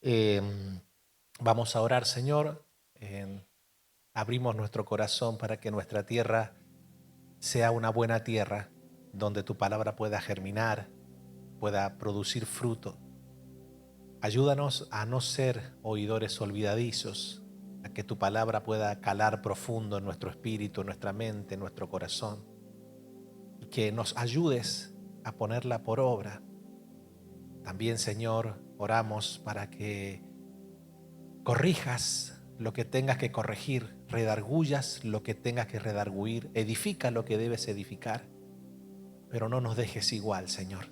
Eh, Vamos a orar, Señor. Abrimos nuestro corazón para que nuestra tierra sea una buena tierra, donde tu palabra pueda germinar, pueda producir fruto. Ayúdanos a no ser oidores olvidadizos, a que tu palabra pueda calar profundo en nuestro espíritu, en nuestra mente, en nuestro corazón, y que nos ayudes a ponerla por obra. También, Señor, oramos para que corrijas lo que tengas que corregir, redargullas lo que tengas que redarguir, edifica lo que debes edificar, pero no nos dejes igual, Señor.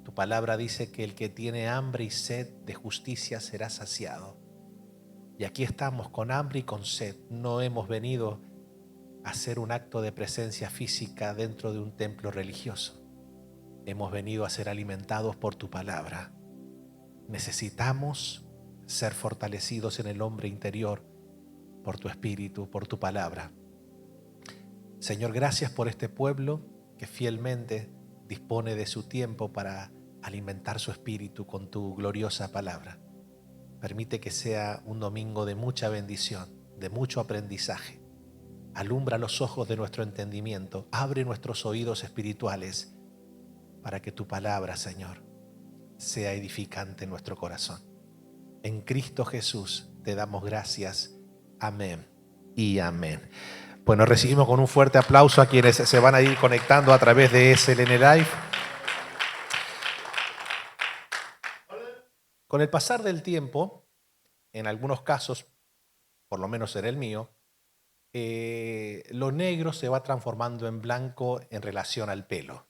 Tu palabra dice que el que tiene hambre y sed de justicia será saciado. Y aquí estamos con hambre y con sed. No hemos venido a hacer un acto de presencia física dentro de un templo religioso. Hemos venido a ser alimentados por tu palabra. Necesitamos ser fortalecidos en el hombre interior por tu espíritu, por tu palabra. Señor, gracias por este pueblo que fielmente dispone de su tiempo para alimentar su espíritu con tu gloriosa palabra. Permite que sea un domingo de mucha bendición, de mucho aprendizaje. Alumbra los ojos de nuestro entendimiento, abre nuestros oídos espirituales para que tu palabra, Señor, sea edificante en nuestro corazón. En Cristo Jesús te damos gracias. Amén y amén. Bueno, recibimos con un fuerte aplauso a quienes se van a ir conectando a través de SLN Live. Con el pasar del tiempo, en algunos casos, por lo menos en el mío, lo negro se va transformando en blanco en relación al pelo.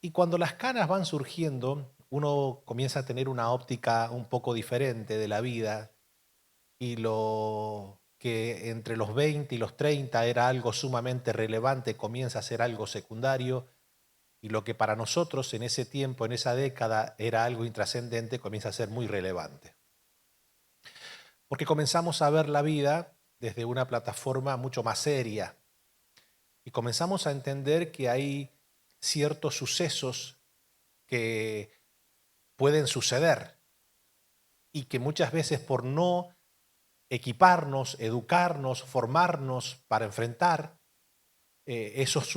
Y cuando las canas van surgiendo, uno comienza a tener una óptica un poco diferente de la vida, y lo que entre los 20 y los 30 era algo sumamente relevante comienza a ser algo secundario, y lo que para nosotros en ese tiempo, en esa década, era algo intrascendente, comienza a ser muy relevante. Porque comenzamos a ver la vida desde una plataforma mucho más seria y comenzamos a entender que hay ciertos sucesos que pueden suceder y que muchas veces por no equiparnos, educarnos, formarnos para enfrentar esos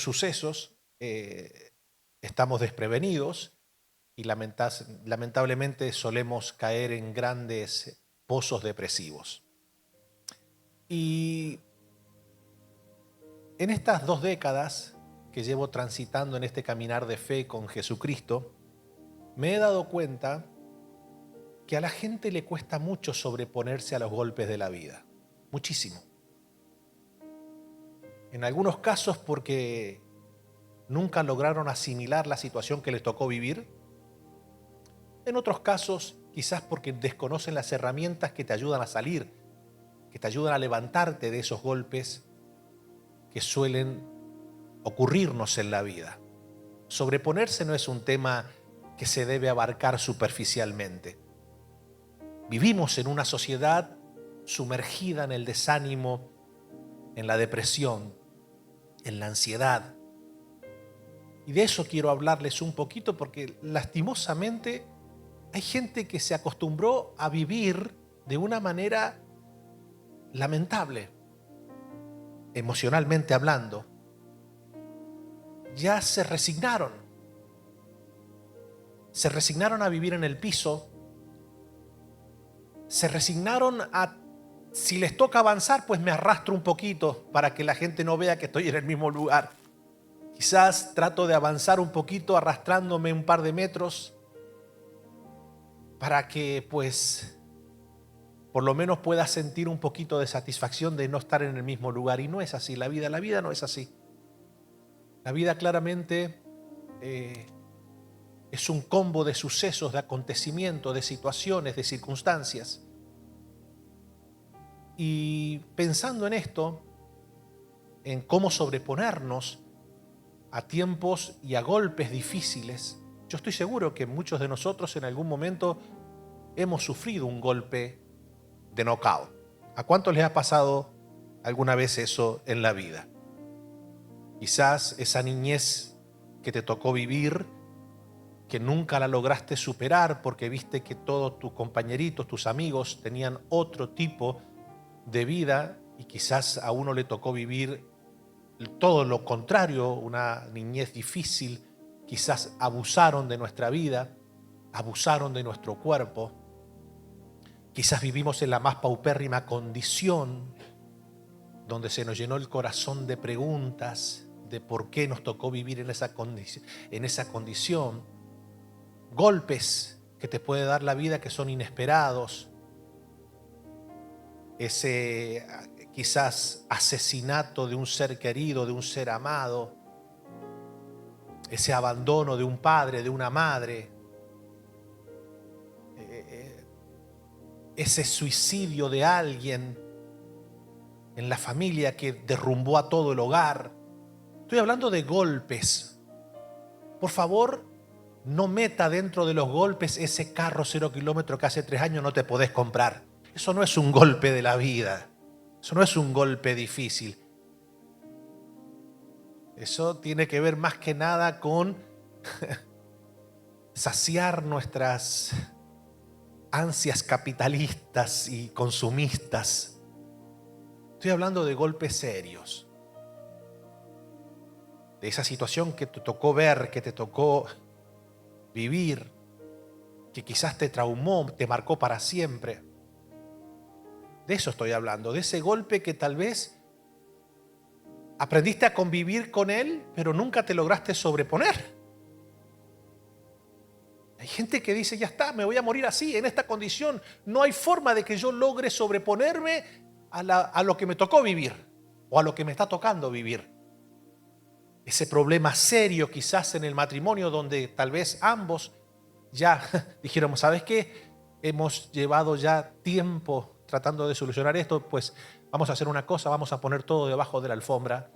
sucesos, estamos desprevenidos y lamentablemente solemos caer en grandes pozos depresivos. Y en estas 2 décadas que llevo transitando en este caminar de fe con Jesucristo, me he dado cuenta que a la gente le cuesta mucho sobreponerse a los golpes de la vida. Muchísimo. En algunos casos porque nunca lograron asimilar la situación que les tocó vivir. En otros casos, quizás porque desconocen las herramientas que te ayudan a salir, que te ayudan a levantarte de esos golpes que suelen ocurrirnos en la vida. Sobreponerse no es un tema que se debe abarcar superficialmente. Vivimos en una sociedad sumergida en el desánimo, en la depresión, en la ansiedad. Y de eso quiero hablarles un poquito porque lastimosamente hay gente que se acostumbró a vivir de una manera lamentable, emocionalmente hablando. Ya se resignaron a vivir en el piso, se resignaron a, si les toca avanzar, pues me arrastro un poquito para que la gente no vea que estoy en el mismo lugar. Quizás trato de avanzar un poquito arrastrándome un par de metros para que pues por lo menos pueda sentir un poquito de satisfacción de no estar en el mismo lugar. Y no es así, la vida no es así. La vida claramente es un combo de sucesos, de acontecimientos, de situaciones, de circunstancias. Y pensando en esto, en cómo sobreponernos a tiempos y a golpes difíciles, yo estoy seguro que muchos de nosotros en algún momento hemos sufrido un golpe de knockout. ¿A cuántos les ha pasado alguna vez eso en la vida? Quizás esa niñez que te tocó vivir que nunca la lograste superar porque viste que todos tus compañeritos, tus amigos tenían otro tipo de vida y quizás a uno le tocó vivir todo lo contrario, una niñez difícil, quizás abusaron de nuestra vida, abusaron de nuestro cuerpo, quizás vivimos en la más paupérrima condición, donde se nos llenó el corazón de preguntas de por qué nos tocó vivir en esa condición, golpes que te puede dar la vida que son inesperados, ese quizás asesinato de un ser querido, de un ser amado, ese abandono de un padre, de una madre, ese suicidio de alguien en la familia que derrumbó a todo el hogar. Estoy hablando de golpes. Por favor, no meta dentro de los golpes ese carro 0 kilómetros que hace 3 años no te podés comprar. Eso no es un golpe de la vida. Eso no es un golpe difícil. Eso tiene que ver más que nada con saciar nuestras ansias capitalistas y consumistas. Estoy hablando de golpes serios. De esa situación que te tocó ver, que te tocó vivir, que quizás te traumó, te marcó para siempre. De eso estoy hablando, de ese golpe que tal vez aprendiste a convivir con él, pero nunca te lograste sobreponer. Hay gente que dice, ya está, me voy a morir así, en esta condición. No hay forma de que yo logre sobreponerme a lo que me tocó vivir o a lo que me está tocando vivir. Ese problema serio quizás en el matrimonio donde tal vez ambos ya dijéramos, ¿sabes qué? Hemos llevado ya tiempo tratando de solucionar esto, pues vamos a hacer una cosa, vamos a poner todo debajo de la alfombra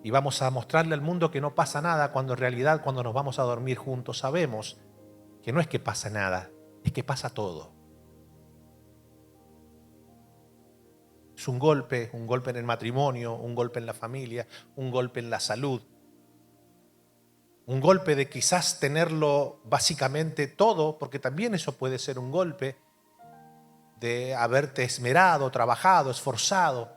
y vamos a mostrarle al mundo que no pasa nada, cuando en realidad cuando nos vamos a dormir juntos sabemos que no es que pasa nada, es que pasa todo. Es un golpe en el matrimonio, un golpe en la familia, un golpe en la salud. Un golpe de quizás tenerlo básicamente todo, porque también eso puede ser un golpe de haberte esmerado, trabajado, esforzado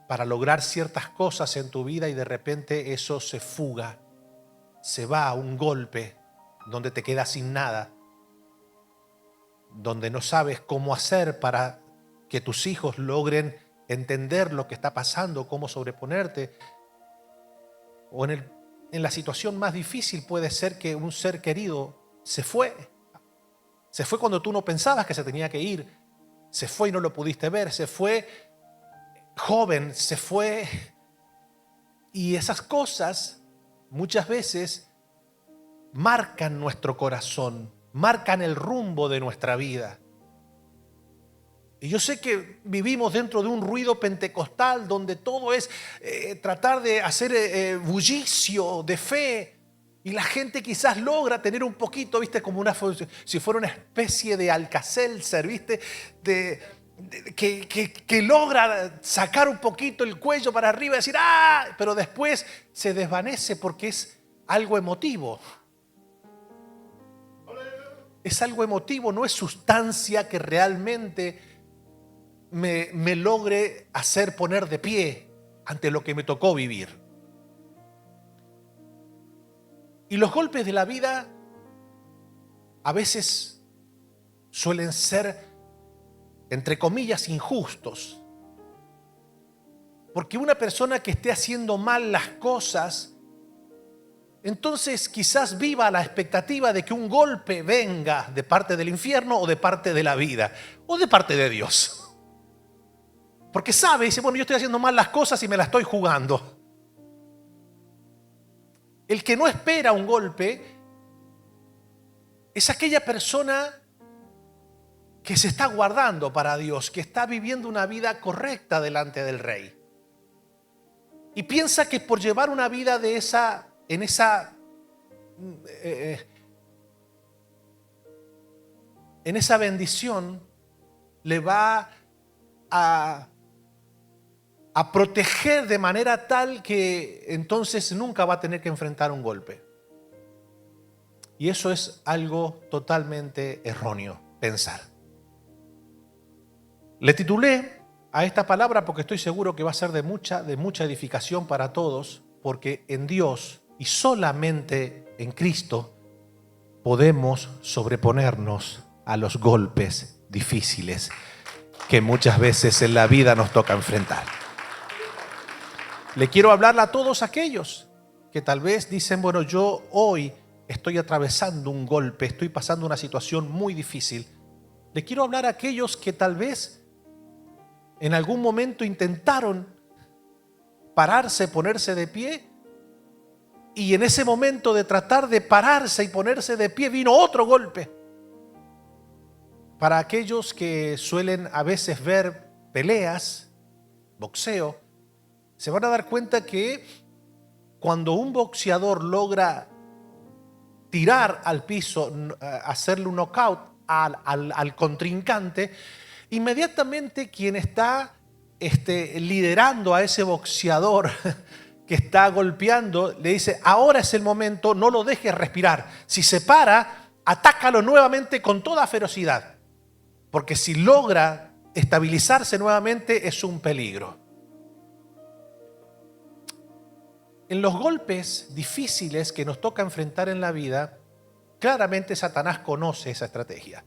para lograr ciertas cosas en tu vida y de repente eso se fuga, se va a un golpe donde te quedas sin nada, donde no sabes cómo hacer para que tus hijos logren entender lo que está pasando, cómo sobreponerte. O en la situación más difícil puede ser que un ser querido se fue. Se fue cuando tú no pensabas que se tenía que ir. Se fue y no lo pudiste ver. Se fue joven, se fue. Y esas cosas muchas veces marcan nuestro corazón, marcan el rumbo de nuestra vida. Y yo sé que vivimos dentro de un ruido pentecostal donde todo es tratar de hacer bullicio de fe. Y la gente quizás logra tener un poquito, ¿viste? Como si fuera una especie de Alka-Seltzer, ¿viste? Que logra sacar un poquito el cuello para arriba y decir ¡ah! Pero después se desvanece porque es algo emotivo. Es algo emotivo, no es sustancia que realmente me logre hacer poner de pie ante lo que me tocó vivir. Y los golpes de la vida a veces suelen ser, entre comillas, injustos. Porque una persona que esté haciendo mal las cosas, entonces quizás viva a la expectativa de que un golpe venga de parte del infierno o de parte de la vida o de parte de Dios. Porque sabe, dice, bueno, yo estoy haciendo mal las cosas y me las estoy jugando. El que no espera un golpe es aquella persona que se está guardando para Dios, que está viviendo una vida correcta delante del Rey. Y piensa que por llevar una vida en esa bendición le va a proteger de manera tal que entonces nunca va a tener que enfrentar un golpe. Y eso es algo totalmente erróneo pensar. Le titulé a esta palabra porque estoy seguro que va a ser de mucha edificación para todos, porque en Dios y solamente en Cristo podemos sobreponernos a los golpes difíciles que muchas veces en la vida nos toca enfrentar. Le quiero hablar a todos aquellos que tal vez dicen, bueno, yo hoy estoy atravesando un golpe, estoy pasando una situación muy difícil. Le quiero hablar a aquellos que tal vez en algún momento intentaron pararse, ponerse de pie, y en ese momento de tratar de pararse y ponerse de pie vino otro golpe. Para aquellos que suelen a veces ver peleas, boxeo, se van a dar cuenta que cuando un boxeador logra tirar al piso, hacerle un knockout al contrincante, inmediatamente quien está liderando a ese boxeador que está golpeando, le dice, ahora es el momento, no lo dejes respirar. Si se para, atácalo nuevamente con toda ferocidad. Porque si logra estabilizarse nuevamente es un peligro. En los golpes difíciles que nos toca enfrentar en la vida, claramente Satanás conoce esa estrategia.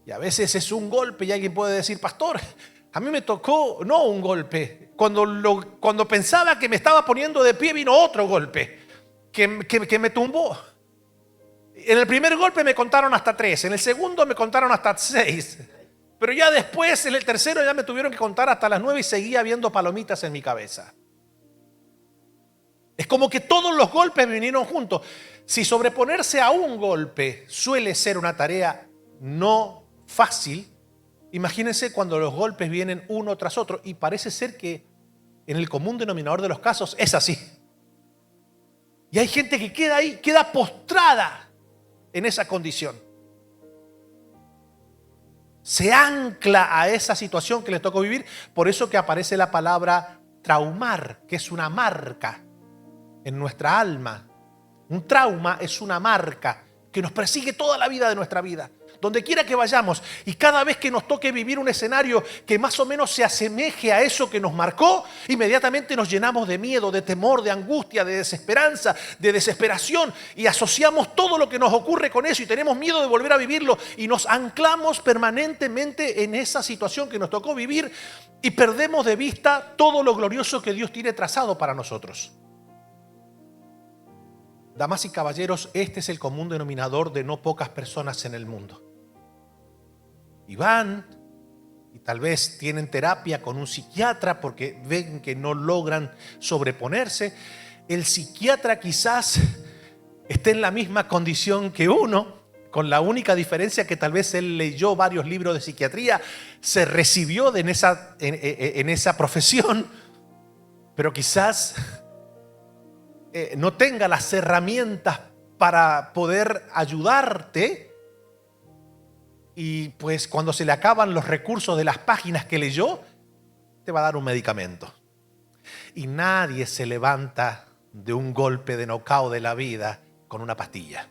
Y a veces es un golpe y alguien puede decir, pastor, a mí me tocó no un golpe. Cuando pensaba que me estaba poniendo de pie vino otro golpe que me tumbó. En el primer golpe me contaron hasta 3, en el segundo me contaron hasta 6. Pero ya después, en el tercero ya me tuvieron que contar hasta las 9 y seguía viendo palomitas en mi cabeza. Es como que todos los golpes vinieron juntos. Si sobreponerse a un golpe suele ser una tarea no fácil, imagínense cuando los golpes vienen uno tras otro, y parece ser que en el común denominador de los casos es así. Y hay gente que queda ahí, queda postrada en esa condición. Se ancla a esa situación que le tocó vivir, por eso que aparece la palabra traumar, que es una marca en nuestra alma. Un trauma es una marca que nos persigue toda la vida de nuestra vida, donde quiera que vayamos, y cada vez que nos toque vivir un escenario que más o menos se asemeje a eso que nos marcó, inmediatamente nos llenamos de miedo, de temor, de angustia, de desesperanza, de desesperación, y asociamos todo lo que nos ocurre con eso y tenemos miedo de volver a vivirlo y nos anclamos permanentemente en esa situación que nos tocó vivir y perdemos de vista todo lo glorioso que Dios tiene trazado para nosotros. Damas y caballeros, este es el común denominador de no pocas personas en el mundo. Y van, y tal vez tienen terapia con un psiquiatra porque ven que no logran sobreponerse. El psiquiatra quizás esté en la misma condición que uno, con la única diferencia que tal vez él leyó varios libros de psiquiatría, se recibió en esa profesión, pero quizás no tenga las herramientas para poder ayudarte, y pues cuando se le acaban los recursos de las páginas que leyó, te va a dar un medicamento. Y nadie se levanta de un golpe de knockout de la vida con una pastilla.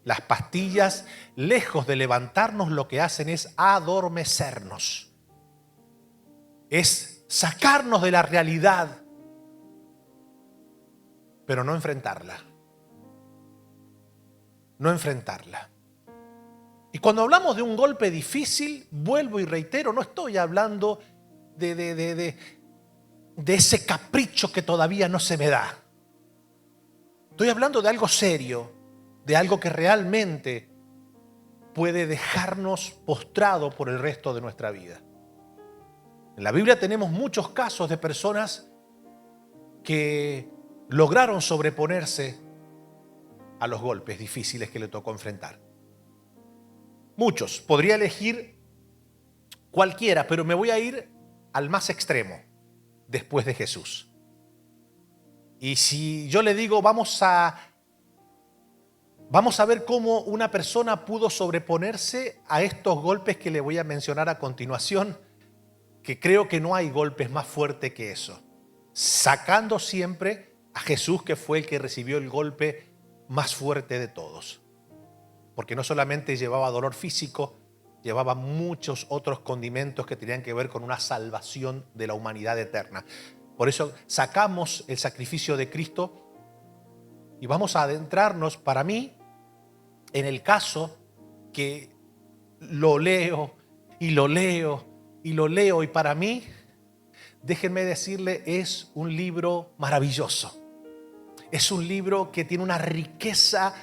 Las pastillas, lejos de levantarnos, lo que hacen es adormecernos. Es sacarnos de la realidad, pero no enfrentarla. No enfrentarla. Y cuando hablamos de un golpe difícil, vuelvo y reitero, no estoy hablando de ese capricho que todavía no se me da. Estoy hablando de algo serio, de algo que realmente puede dejarnos postrados por el resto de nuestra vida. En la Biblia tenemos muchos casos de personas que lograron sobreponerse a los golpes difíciles que le tocó enfrentar. Muchos, podría elegir cualquiera, pero me voy a ir al más extremo, después de Jesús. Y si yo le digo, vamos a ver cómo una persona pudo sobreponerse a estos golpes que le voy a mencionar a continuación, que creo que no hay golpes más fuertes que eso. Sacando siempre a Jesús, que fue el que recibió el golpe más fuerte de todos. Porque no solamente llevaba dolor físico, llevaba muchos otros condimentos que tenían que ver con una salvación de la humanidad eterna. Por eso sacamos el sacrificio de Cristo y vamos a adentrarnos, para mí, en el caso que lo leo y lo leo y lo leo, y para mí, déjenme decirle, es un libro maravilloso. Es un libro que tiene una riqueza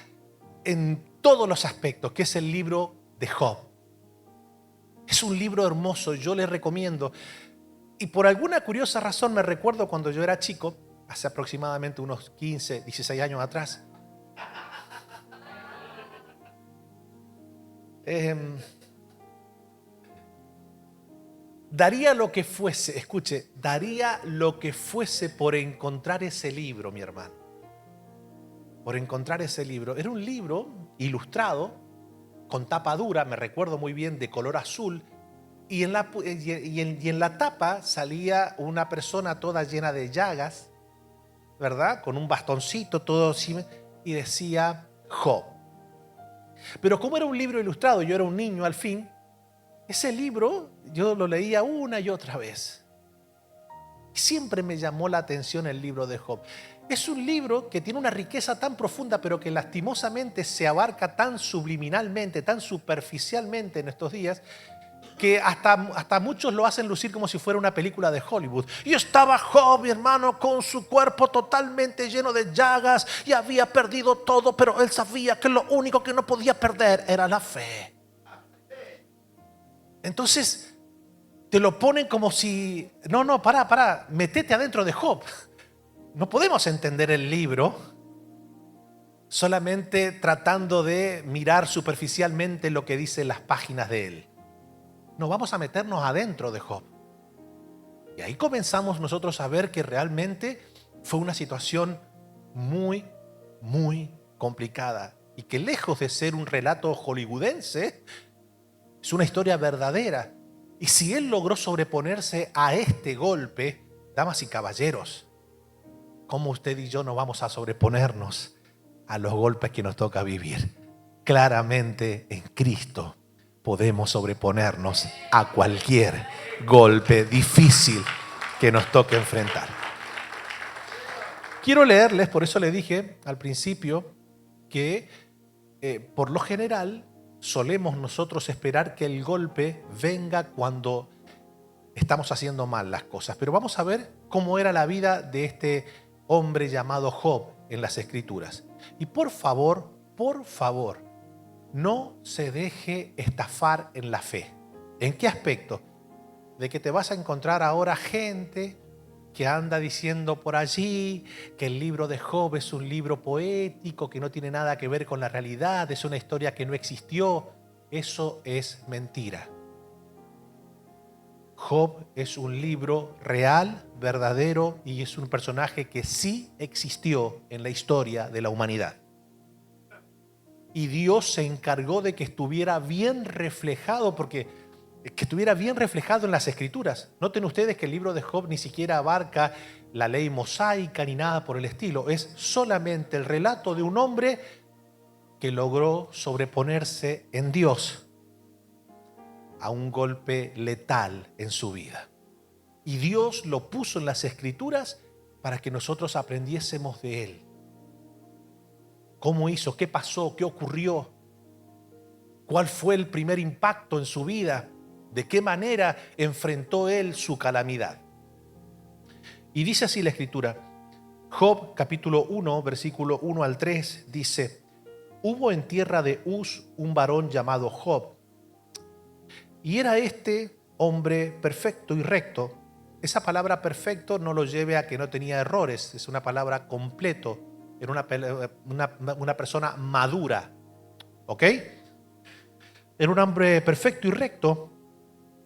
en todos los aspectos, que es el libro de Job. Es un libro hermoso, yo les recomiendo. Y por alguna curiosa razón me recuerdo cuando yo era chico, hace aproximadamente unos 15, 16 años atrás. Daría lo que fuese, escuche, daría lo que fuese por encontrar ese libro, mi hermano. Por encontrar ese libro. Era un libro ilustrado, con tapa dura, me recuerdo muy bien, de color azul. Y en la tapa salía una persona toda llena de llagas, ¿verdad? Con un bastoncito, todo así, y decía Job. Pero como era un libro ilustrado, yo era un niño al fin, ese libro yo lo leía una y otra vez. Siempre me llamó la atención el libro de Job. Es un libro que tiene una riqueza tan profunda, pero que lastimosamente se abarca tan subliminalmente, tan superficialmente en estos días, que hasta muchos lo hacen lucir como si fuera una película de Hollywood. Y estaba Job, mi hermano, con su cuerpo totalmente lleno de llagas y había perdido todo, pero él sabía que lo único que no podía perder era la fe. Entonces te lo ponen como si, pará, metete adentro de Job. No podemos entender el libro solamente tratando de mirar superficialmente lo que dicen las páginas de él. No, vamos a meternos adentro de Job. Y ahí comenzamos nosotros a ver que realmente fue una situación muy, muy complicada. Y que lejos de ser un relato hollywoodense, es una historia verdadera. Y si él logró sobreponerse a este golpe, damas y caballeros, ¿cómo usted y yo no vamos a sobreponernos a los golpes que nos toca vivir? Claramente en Cristo podemos sobreponernos a cualquier golpe difícil que nos toque enfrentar. Quiero leerles, por eso le dije al principio que por lo general solemos nosotros esperar que el golpe venga cuando estamos haciendo mal las cosas. Pero vamos a ver cómo era la vida de este hombre llamado Job en las Escrituras. Y por favor, no se deje estafar en la fe. ¿En qué aspecto? De que te vas a encontrar ahora gente que anda diciendo por allí que el libro de Job es un libro poético, que no tiene nada que ver con la realidad, es una historia que no existió. Eso es mentira. Job es un libro real, verdadero, y es un personaje que sí existió en la historia de la humanidad. Y Dios se encargó de que estuviera bien reflejado, que estuviera bien reflejado en las Escrituras. Noten ustedes que el libro de Job ni siquiera abarca la ley mosaica ni nada por el estilo. Es solamente el relato de un hombre que logró sobreponerse en Dios a un golpe letal en su vida. Y Dios lo puso en las Escrituras para que nosotros aprendiésemos de él. ¿Cómo hizo? ¿Qué pasó? ¿Qué ocurrió? ¿Cuál fue el primer impacto en su vida? ¿De qué manera enfrentó él su calamidad? Y dice así la Escritura. Job capítulo 1, versículo 1 al 3 dice: hubo en tierra de Uz un varón llamado Job, y era este hombre perfecto y recto. Esa palabra perfecto no lo lleve a que no tenía errores, es una palabra completo. Era una persona madura, ¿ok? Era un hombre perfecto y recto,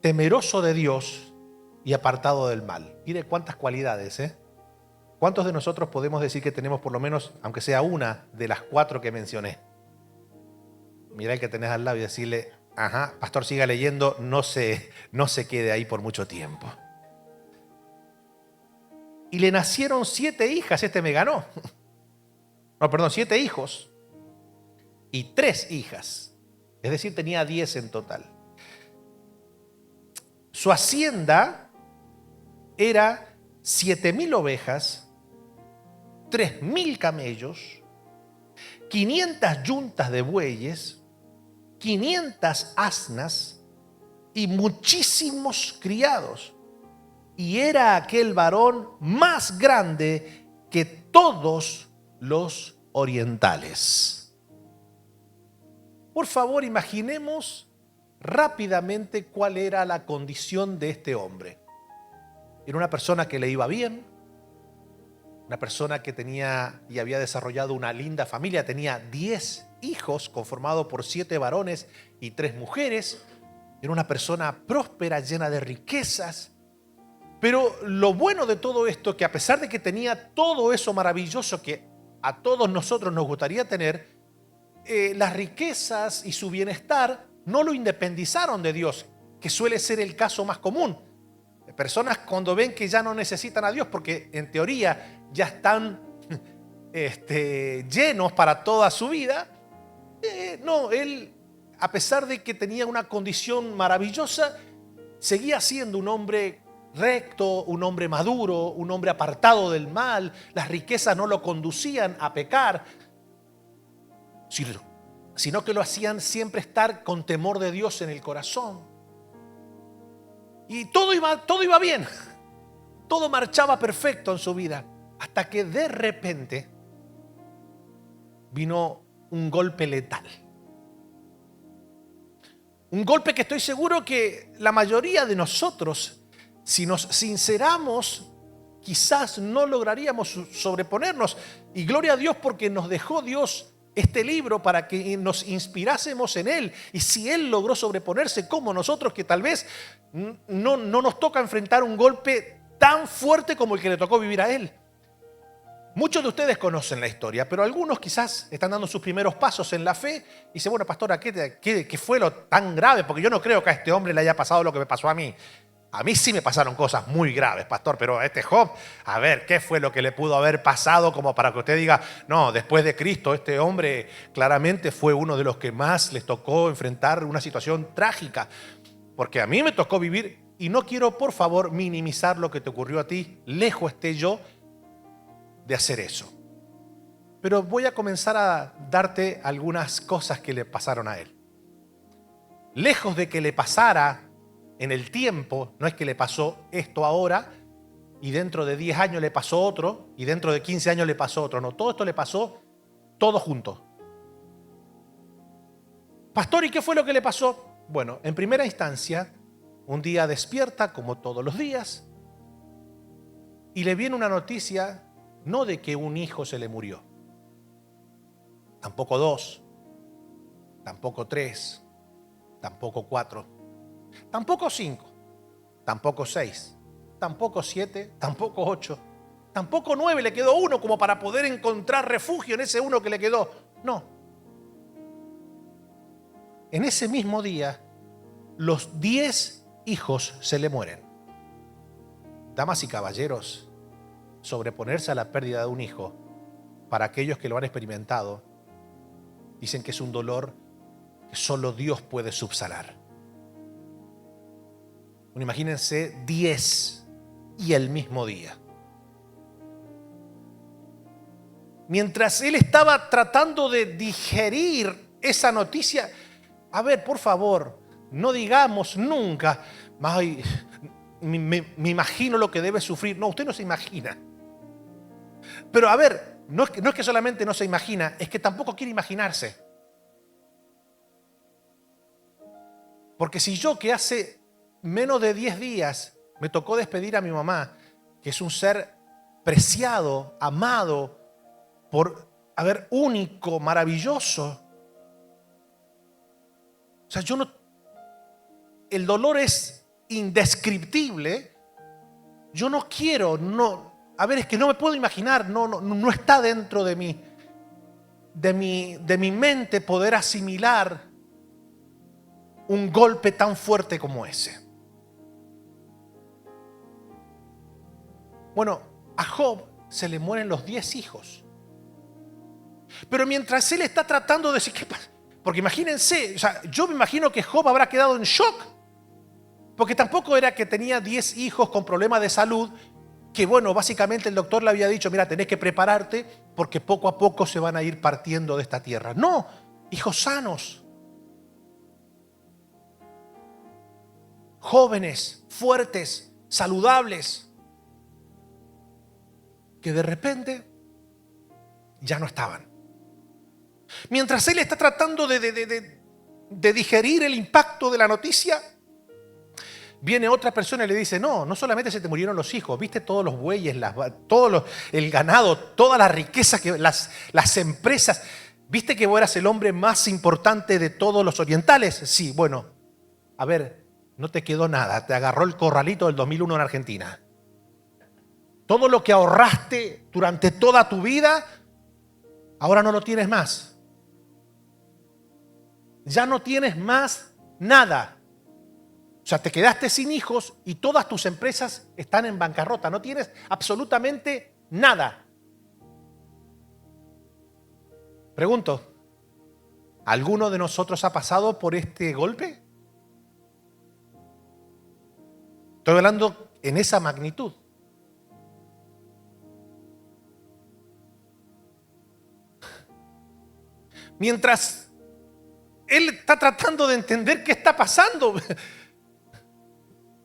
temeroso de Dios y apartado del mal. Mire cuántas cualidades, ¿eh? ¿Cuántos de nosotros podemos decir que tenemos por lo menos, aunque sea una de las 4 que mencioné? Mira el que tenés al lado y decirle: ajá, pastor, siga leyendo, no se quede ahí por mucho tiempo. Y le nacieron 7 hijas, este me ganó. No, perdón, 7 hijos. y 3 hijas. Es decir, tenía 10 en total. Su hacienda era 7.000 ovejas, 3.000 camellos, 500 yuntas de bueyes, 500 asnas y muchísimos criados. Y era aquel varón más grande que todos los orientales. Por favor, imaginemos rápidamente cuál era la condición de este hombre. Era una persona que le iba bien, una persona que tenía y había desarrollado una linda familia, tenía 10 hijos conformados por 7 varones y 3 mujeres. Era una persona próspera, llena de riquezas. Pero lo bueno de todo esto es que a pesar de que tenía todo eso maravilloso que a todos nosotros nos gustaría tener, las riquezas y su bienestar no lo independizaron de Dios, que suele ser el caso más común. Personas cuando ven que ya no necesitan a Dios porque en teoría ya están llenos para toda su vida, no, él, a pesar de que tenía una condición maravillosa, seguía siendo un hombre recto, un hombre maduro, un hombre apartado del mal. Las riquezas no lo conducían a pecar, sino que lo hacían siempre estar con temor de Dios en el corazón. Y todo iba bien, todo marchaba perfecto en su vida, hasta que de repente vino un golpe letal. Un golpe que estoy seguro que la mayoría de nosotros, si nos sinceramos, quizás no lograríamos sobreponernos. Y gloria a Dios porque nos dejó Dios este libro para que nos inspirásemos en él. Y si él logró sobreponerse, como nosotros que tal vez no nos toca enfrentar un golpe tan fuerte como el que le tocó vivir a él. Muchos de ustedes conocen la historia, pero algunos quizás están dando sus primeros pasos en la fe y dicen, bueno, pastora, ¿qué fue lo tan grave? Porque yo no creo que a este hombre le haya pasado lo que me pasó a mí. A mí sí me pasaron cosas muy graves, pastor, pero a este Job, a ver, ¿qué fue lo que le pudo haber pasado como para que usted diga, no, después de Cristo, este hombre claramente fue uno de los que más les tocó enfrentar una situación trágica? Porque a mí me tocó vivir, y no quiero, por favor, minimizar lo que te ocurrió a ti, lejos esté yo de hacer eso. Pero voy a comenzar a darte algunas cosas que le pasaron a él. Lejos de que le pasara en el tiempo, no es que le pasó esto ahora y dentro de 10 años le pasó otro y dentro de 15 años le pasó otro. No, todo esto le pasó todo junto. Pastor, ¿y qué fue lo que le pasó? Bueno, en primera instancia, un día despierta como todos los días y le viene una noticia, no de que un hijo se le murió, tampoco 2, tampoco 3, tampoco 4. Tampoco 5, tampoco 6, tampoco 7, tampoco 8, tampoco 9, le quedó 1 como para poder encontrar refugio en ese 1 que le quedó. No. En ese mismo día, los 10 hijos se le mueren. Damas y caballeros, sobreponerse a la pérdida de un hijo, para aquellos que lo han experimentado, dicen que es un dolor que solo Dios puede subsanar. Bueno, imagínense 10 y el mismo día. Mientras él estaba tratando de digerir esa noticia, a ver, por favor, no digamos nunca, ay, me imagino lo que debe sufrir. No, usted no se imagina. Pero a ver, no es que solamente no se imagina, es que tampoco quiere imaginarse. Porque si yo, que hace menos de 10 días me tocó despedir a mi mamá, que es un ser preciado, amado, único, maravilloso. O sea, el dolor es indescriptible. Yo no quiero, es que no me puedo imaginar, no está dentro de mi mente poder asimilar un golpe tan fuerte como ese. Bueno, a Job se le mueren los 10 hijos. Pero mientras él está tratando de decir, ¿qué pasa? Porque imagínense, o sea, yo me imagino que Job habrá quedado en shock. Porque tampoco era que tenía 10 hijos con problemas de salud, que bueno, básicamente el doctor le había dicho, mira, tenés que prepararte porque poco a poco se van a ir partiendo de esta tierra. No, hijos sanos, jóvenes, fuertes, saludables, que de repente ya no estaban. Mientras él está tratando de digerir el impacto de la noticia, viene otra persona y le dice, no solamente se te murieron los hijos, viste todos los bueyes, el ganado, toda la riqueza, las empresas, viste que vos eras el hombre más importante de todos los orientales. Sí, bueno, a ver, no te quedó nada, te agarró el corralito del 2001 en Argentina. Todo lo que ahorraste durante toda tu vida, ahora no lo tienes más. Ya no tienes más nada. O sea, te quedaste sin hijos y todas tus empresas están en bancarrota. No tienes absolutamente nada. Pregunto, ¿alguno de nosotros ha pasado por este golpe? Estoy hablando en esa magnitud. Mientras él está tratando de entender qué está pasando,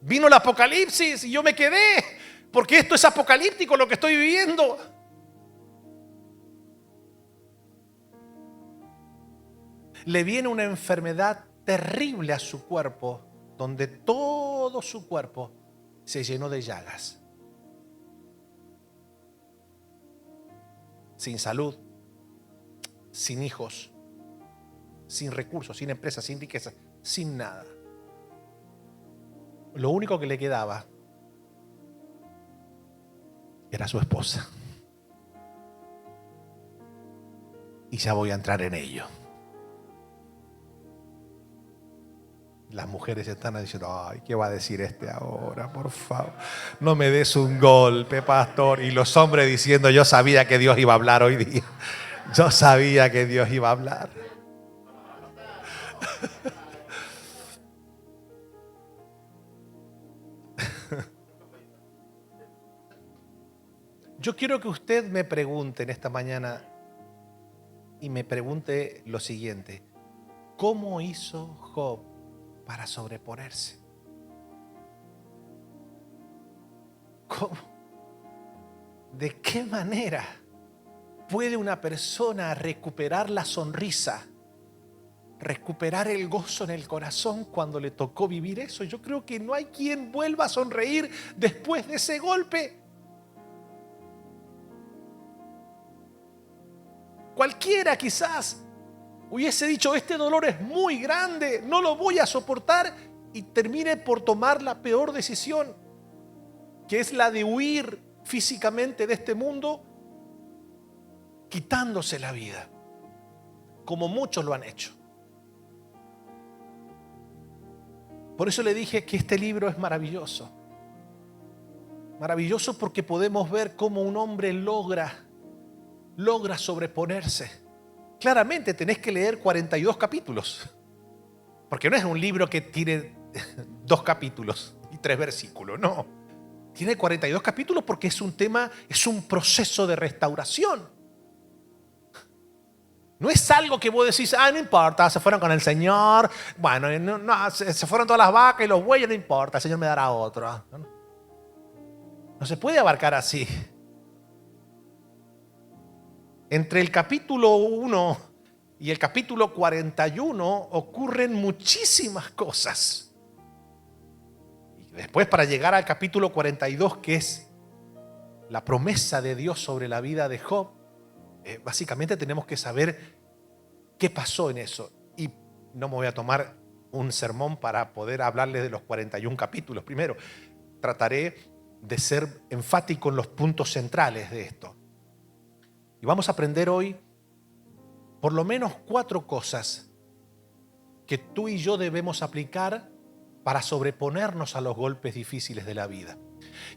vino el apocalipsis y yo me quedé, porque esto es apocalíptico lo que estoy viviendo. Le viene una enfermedad terrible a su cuerpo, donde todo su cuerpo se llenó de llagas. Sin salud, sin hijos, sin recursos, sin empresas, sin riqueza, sin nada. Lo único que le quedaba era su esposa. Y ya voy a entrar en ello. Las mujeres están diciendo, ay, ¿qué va a decir este ahora? Por favor, no me des un golpe, pastor. Y los hombres diciendo, yo sabía que Dios iba a hablar hoy día. Yo sabía que Dios iba a hablar. Yo quiero que usted me pregunte en esta mañana y me pregunte lo siguiente: ¿cómo hizo Job para sobreponerse? ¿Cómo? ¿De qué manera puede una persona recuperar la sonrisa, recuperar el gozo en el corazón cuando le tocó vivir eso? Yo creo que no hay quien vuelva a sonreír después de ese golpe. Cualquiera quizás hubiese dicho, este dolor es muy grande, no lo voy a soportar, y termine por tomar la peor decisión, que es la de huir físicamente de este mundo, quitándose la vida, como muchos lo han hecho. Por eso le dije que este libro es maravilloso. Maravilloso porque podemos ver cómo un hombre logra sobreponerse. Claramente tenés que leer 42 capítulos, porque no es un libro que tiene 2 capítulos y 3 versículos, no. Tiene 42 capítulos porque es un tema, es un proceso de restauración. No es algo que vos decís, no importa, se fueron con el Señor, bueno, se fueron todas las vacas y los bueyes, no importa, el Señor me dará otro. No se puede abarcar así. Entre el capítulo 1 y el capítulo 41 ocurren muchísimas cosas. Y después, para llegar al capítulo 42, que es la promesa de Dios sobre la vida de Job, básicamente tenemos que saber qué pasó en eso. Y no me voy a tomar un sermón para poder hablarles de los 41 capítulos. Primero, trataré de ser enfático en los puntos centrales de esto. Y vamos a aprender hoy por lo menos 4 cosas que tú y yo debemos aplicar para sobreponernos a los golpes difíciles de la vida.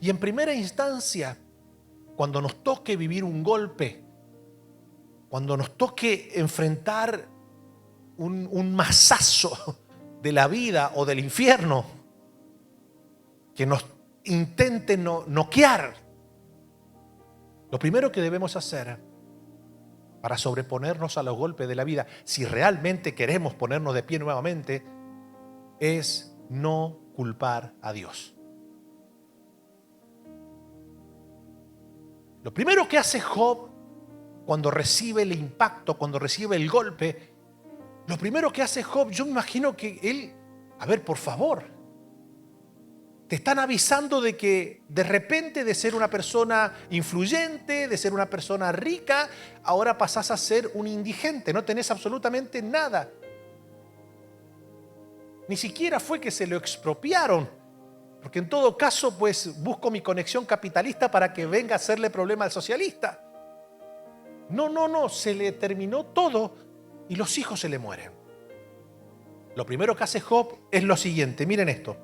Y en primera instancia, cuando nos toque vivir un golpe, cuando nos toque enfrentar un mazazo de la vida o del infierno que nos intente noquear, lo primero que debemos hacer para sobreponernos a los golpes de la vida, si realmente queremos ponernos de pie nuevamente, es no culpar a Dios. Lo primero que hace Job cuando recibe el impacto, cuando recibe el golpe, lo primero que hace Job, yo me imagino que él, a ver, por favor, te están avisando de que de repente de ser una persona influyente, de ser una persona rica, ahora pasás a ser un indigente, no tenés absolutamente nada. Ni siquiera fue que se lo expropiaron, porque en todo caso, pues busco mi conexión capitalista para que venga a hacerle problema al socialista. No, se le terminó todo y los hijos se le mueren. Lo primero que hace Job es lo siguiente, miren esto.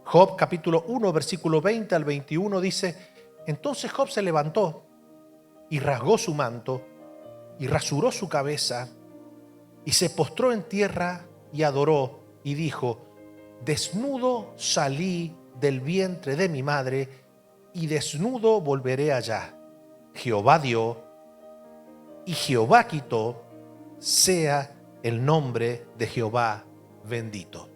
Job capítulo 1, versículo 20 al 21 dice: entonces Job se levantó y rasgó su manto y rasuró su cabeza y se postró en tierra y adoró y dijo: desnudo salí del vientre de mi madre y desnudo volveré allá. Jehová dio y Jehová quitó, sea el nombre de Jehová bendito.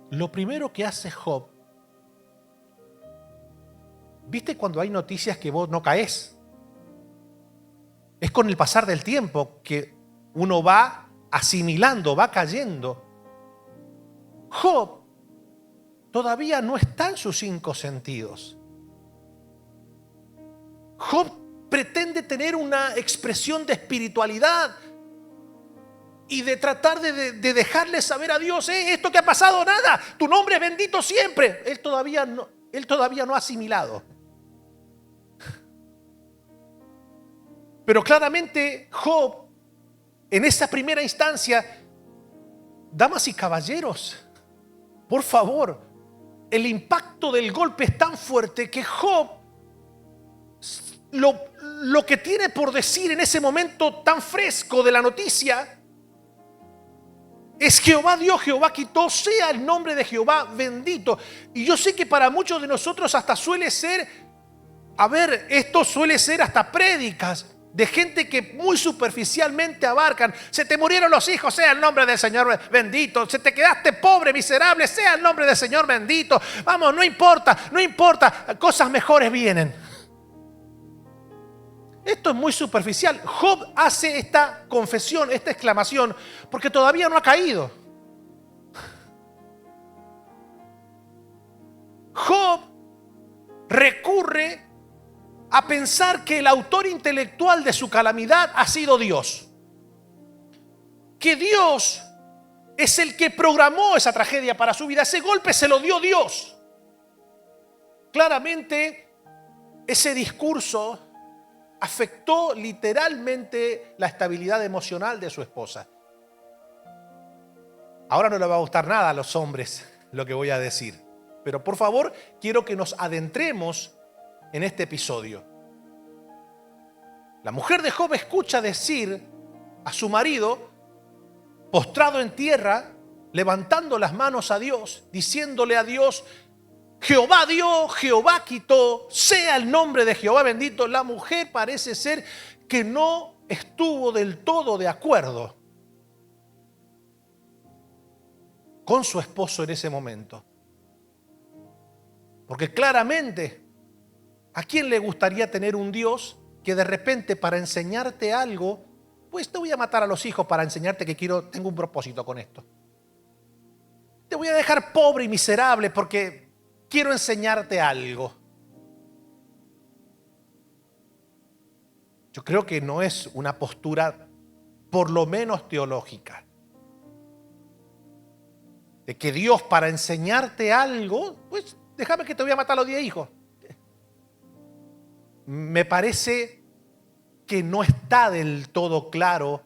Lo primero que hace Job, ¿viste cuando hay noticias que vos no caes? Es con el pasar del tiempo que uno va asimilando, va cayendo. Job todavía no está en sus 5 sentidos. Job pretende tener una expresión de espiritualidad y de tratar de dejarle saber a Dios, esto que ha pasado, nada, tu nombre es bendito siempre. Él todavía no ha asimilado. Pero claramente Job, en esa primera instancia, damas y caballeros, por favor, el impacto del golpe es tan fuerte que Job, lo que tiene por decir en ese momento tan fresco de la noticia, es Jehová dio, Jehová quitó, sea el nombre de Jehová bendito. Y yo sé que para muchos de nosotros hasta suele ser, esto suele ser hasta prédicas de gente que muy superficialmente abarcan: se te murieron los hijos, sea el nombre del Señor bendito; se te quedaste pobre, miserable, sea el nombre del Señor bendito. Vamos, no importa, cosas mejores vienen. Esto es muy superficial. Job hace esta confesión, esta exclamación, porque todavía no ha caído. Job recurre a pensar que el autor intelectual de su calamidad ha sido Dios. Que Dios es el que programó esa tragedia para su vida. Ese golpe se lo dio Dios. Claramente, ese discurso afectó literalmente la estabilidad emocional de su esposa. Ahora no le va a gustar nada a los hombres lo que voy a decir, pero por favor quiero que nos adentremos en este episodio. La mujer de Job escucha decir a su marido, postrado en tierra, levantando las manos a Dios, diciéndole a Dios: Jehová dio, Jehová quitó, sea el nombre de Jehová bendito. La mujer parece ser que no estuvo del todo de acuerdo con su esposo en ese momento. Porque claramente, ¿a quién le gustaría tener un Dios que de repente para enseñarte algo, pues te voy a matar a los hijos para enseñarte que tengo un propósito con esto? Te voy a dejar pobre y miserable porque quiero enseñarte algo. Yo creo que no es una postura, por lo menos teológica, de que Dios para enseñarte algo, pues déjame que te voy a matar a los 10 hijos. Me parece que no está del todo claro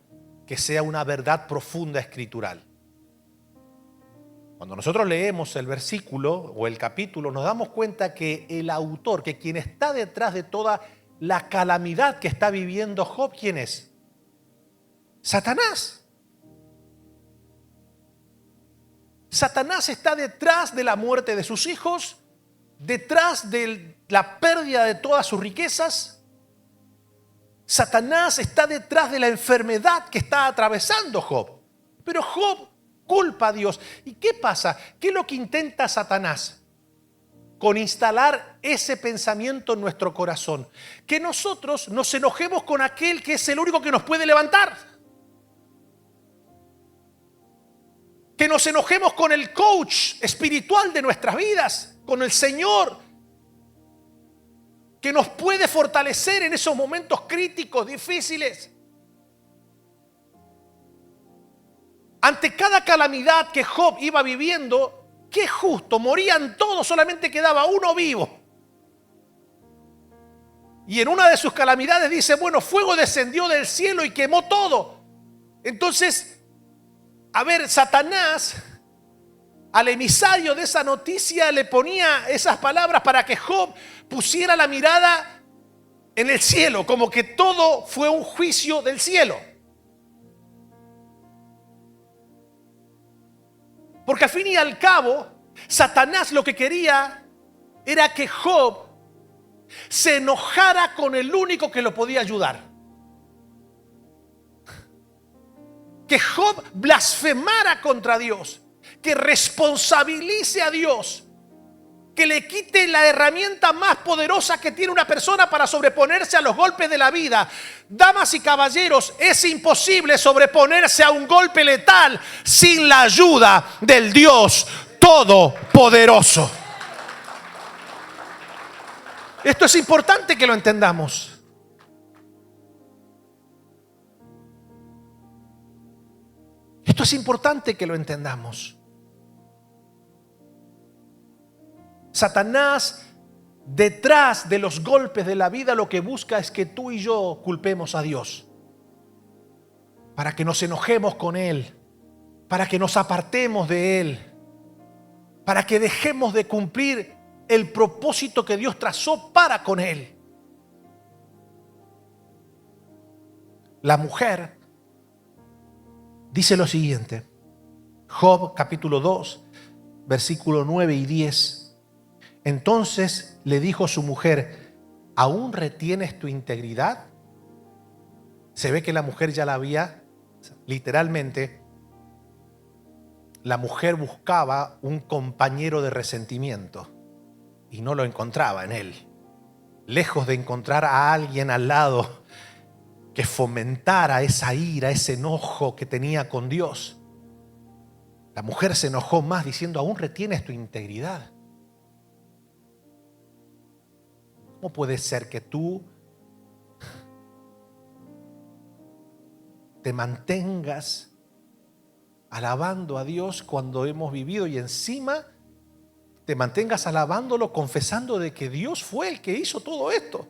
que sea una verdad profunda escritural. Cuando nosotros leemos el versículo o el capítulo, nos damos cuenta que el autor, que quien está detrás de toda la calamidad que está viviendo Job, ¿quién es? Satanás. Satanás está detrás de la muerte de sus hijos, detrás de la pérdida de todas sus riquezas. Satanás está detrás de la enfermedad que está atravesando Job. Pero Job culpa a Dios. ¿Y qué pasa? ¿Qué es lo que intenta Satanás? Con instalar ese pensamiento en nuestro corazón. Que nosotros nos enojemos con aquel que es el único que nos puede levantar. Que nos enojemos con el coach espiritual de nuestras vidas, con el Señor, que nos puede fortalecer en esos momentos críticos, difíciles. Ante cada calamidad que Job iba viviendo, qué justo, morían todos, solamente quedaba uno vivo. Y en una de sus calamidades dice, bueno, fuego descendió del cielo y quemó todo. Entonces, a ver, Satanás al emisario de esa noticia le ponía esas palabras para que Job pusiera la mirada en el cielo, como que todo fue un juicio del cielo. Porque al fin y al cabo, Satanás lo que quería era que Job se enojara con el único que lo podía ayudar. Que Job blasfemara contra Dios, que responsabilice a Dios, que le quite la herramienta más poderosa que tiene una persona para sobreponerse a los golpes de la vida. Damas y caballeros, es imposible sobreponerse a un golpe letal sin la ayuda del Dios Todopoderoso. Esto es importante que lo entendamos. Esto es importante que lo entendamos. Satanás, detrás de los golpes de la vida, lo que busca es que tú y yo culpemos a Dios. Para que nos enojemos con Él. Para que nos apartemos de Él. Para que dejemos de cumplir el propósito que Dios trazó para con Él. La mujer dice lo siguiente, Job capítulo 2, versículo 9 y 10. Entonces le dijo su mujer, ¿aún retienes tu integridad? Se ve que la mujer ya la había, literalmente, la mujer buscaba un compañero de resentimiento y no lo encontraba en él. Lejos de encontrar a alguien al lado que fomentara esa ira, ese enojo que tenía con Dios, la mujer se enojó más diciendo, ¿aún retienes tu integridad? ¿Cómo puede ser que tú te mantengas alabando a Dios cuando hemos vivido y encima te mantengas alabándolo, confesando de que Dios fue el que hizo todo esto?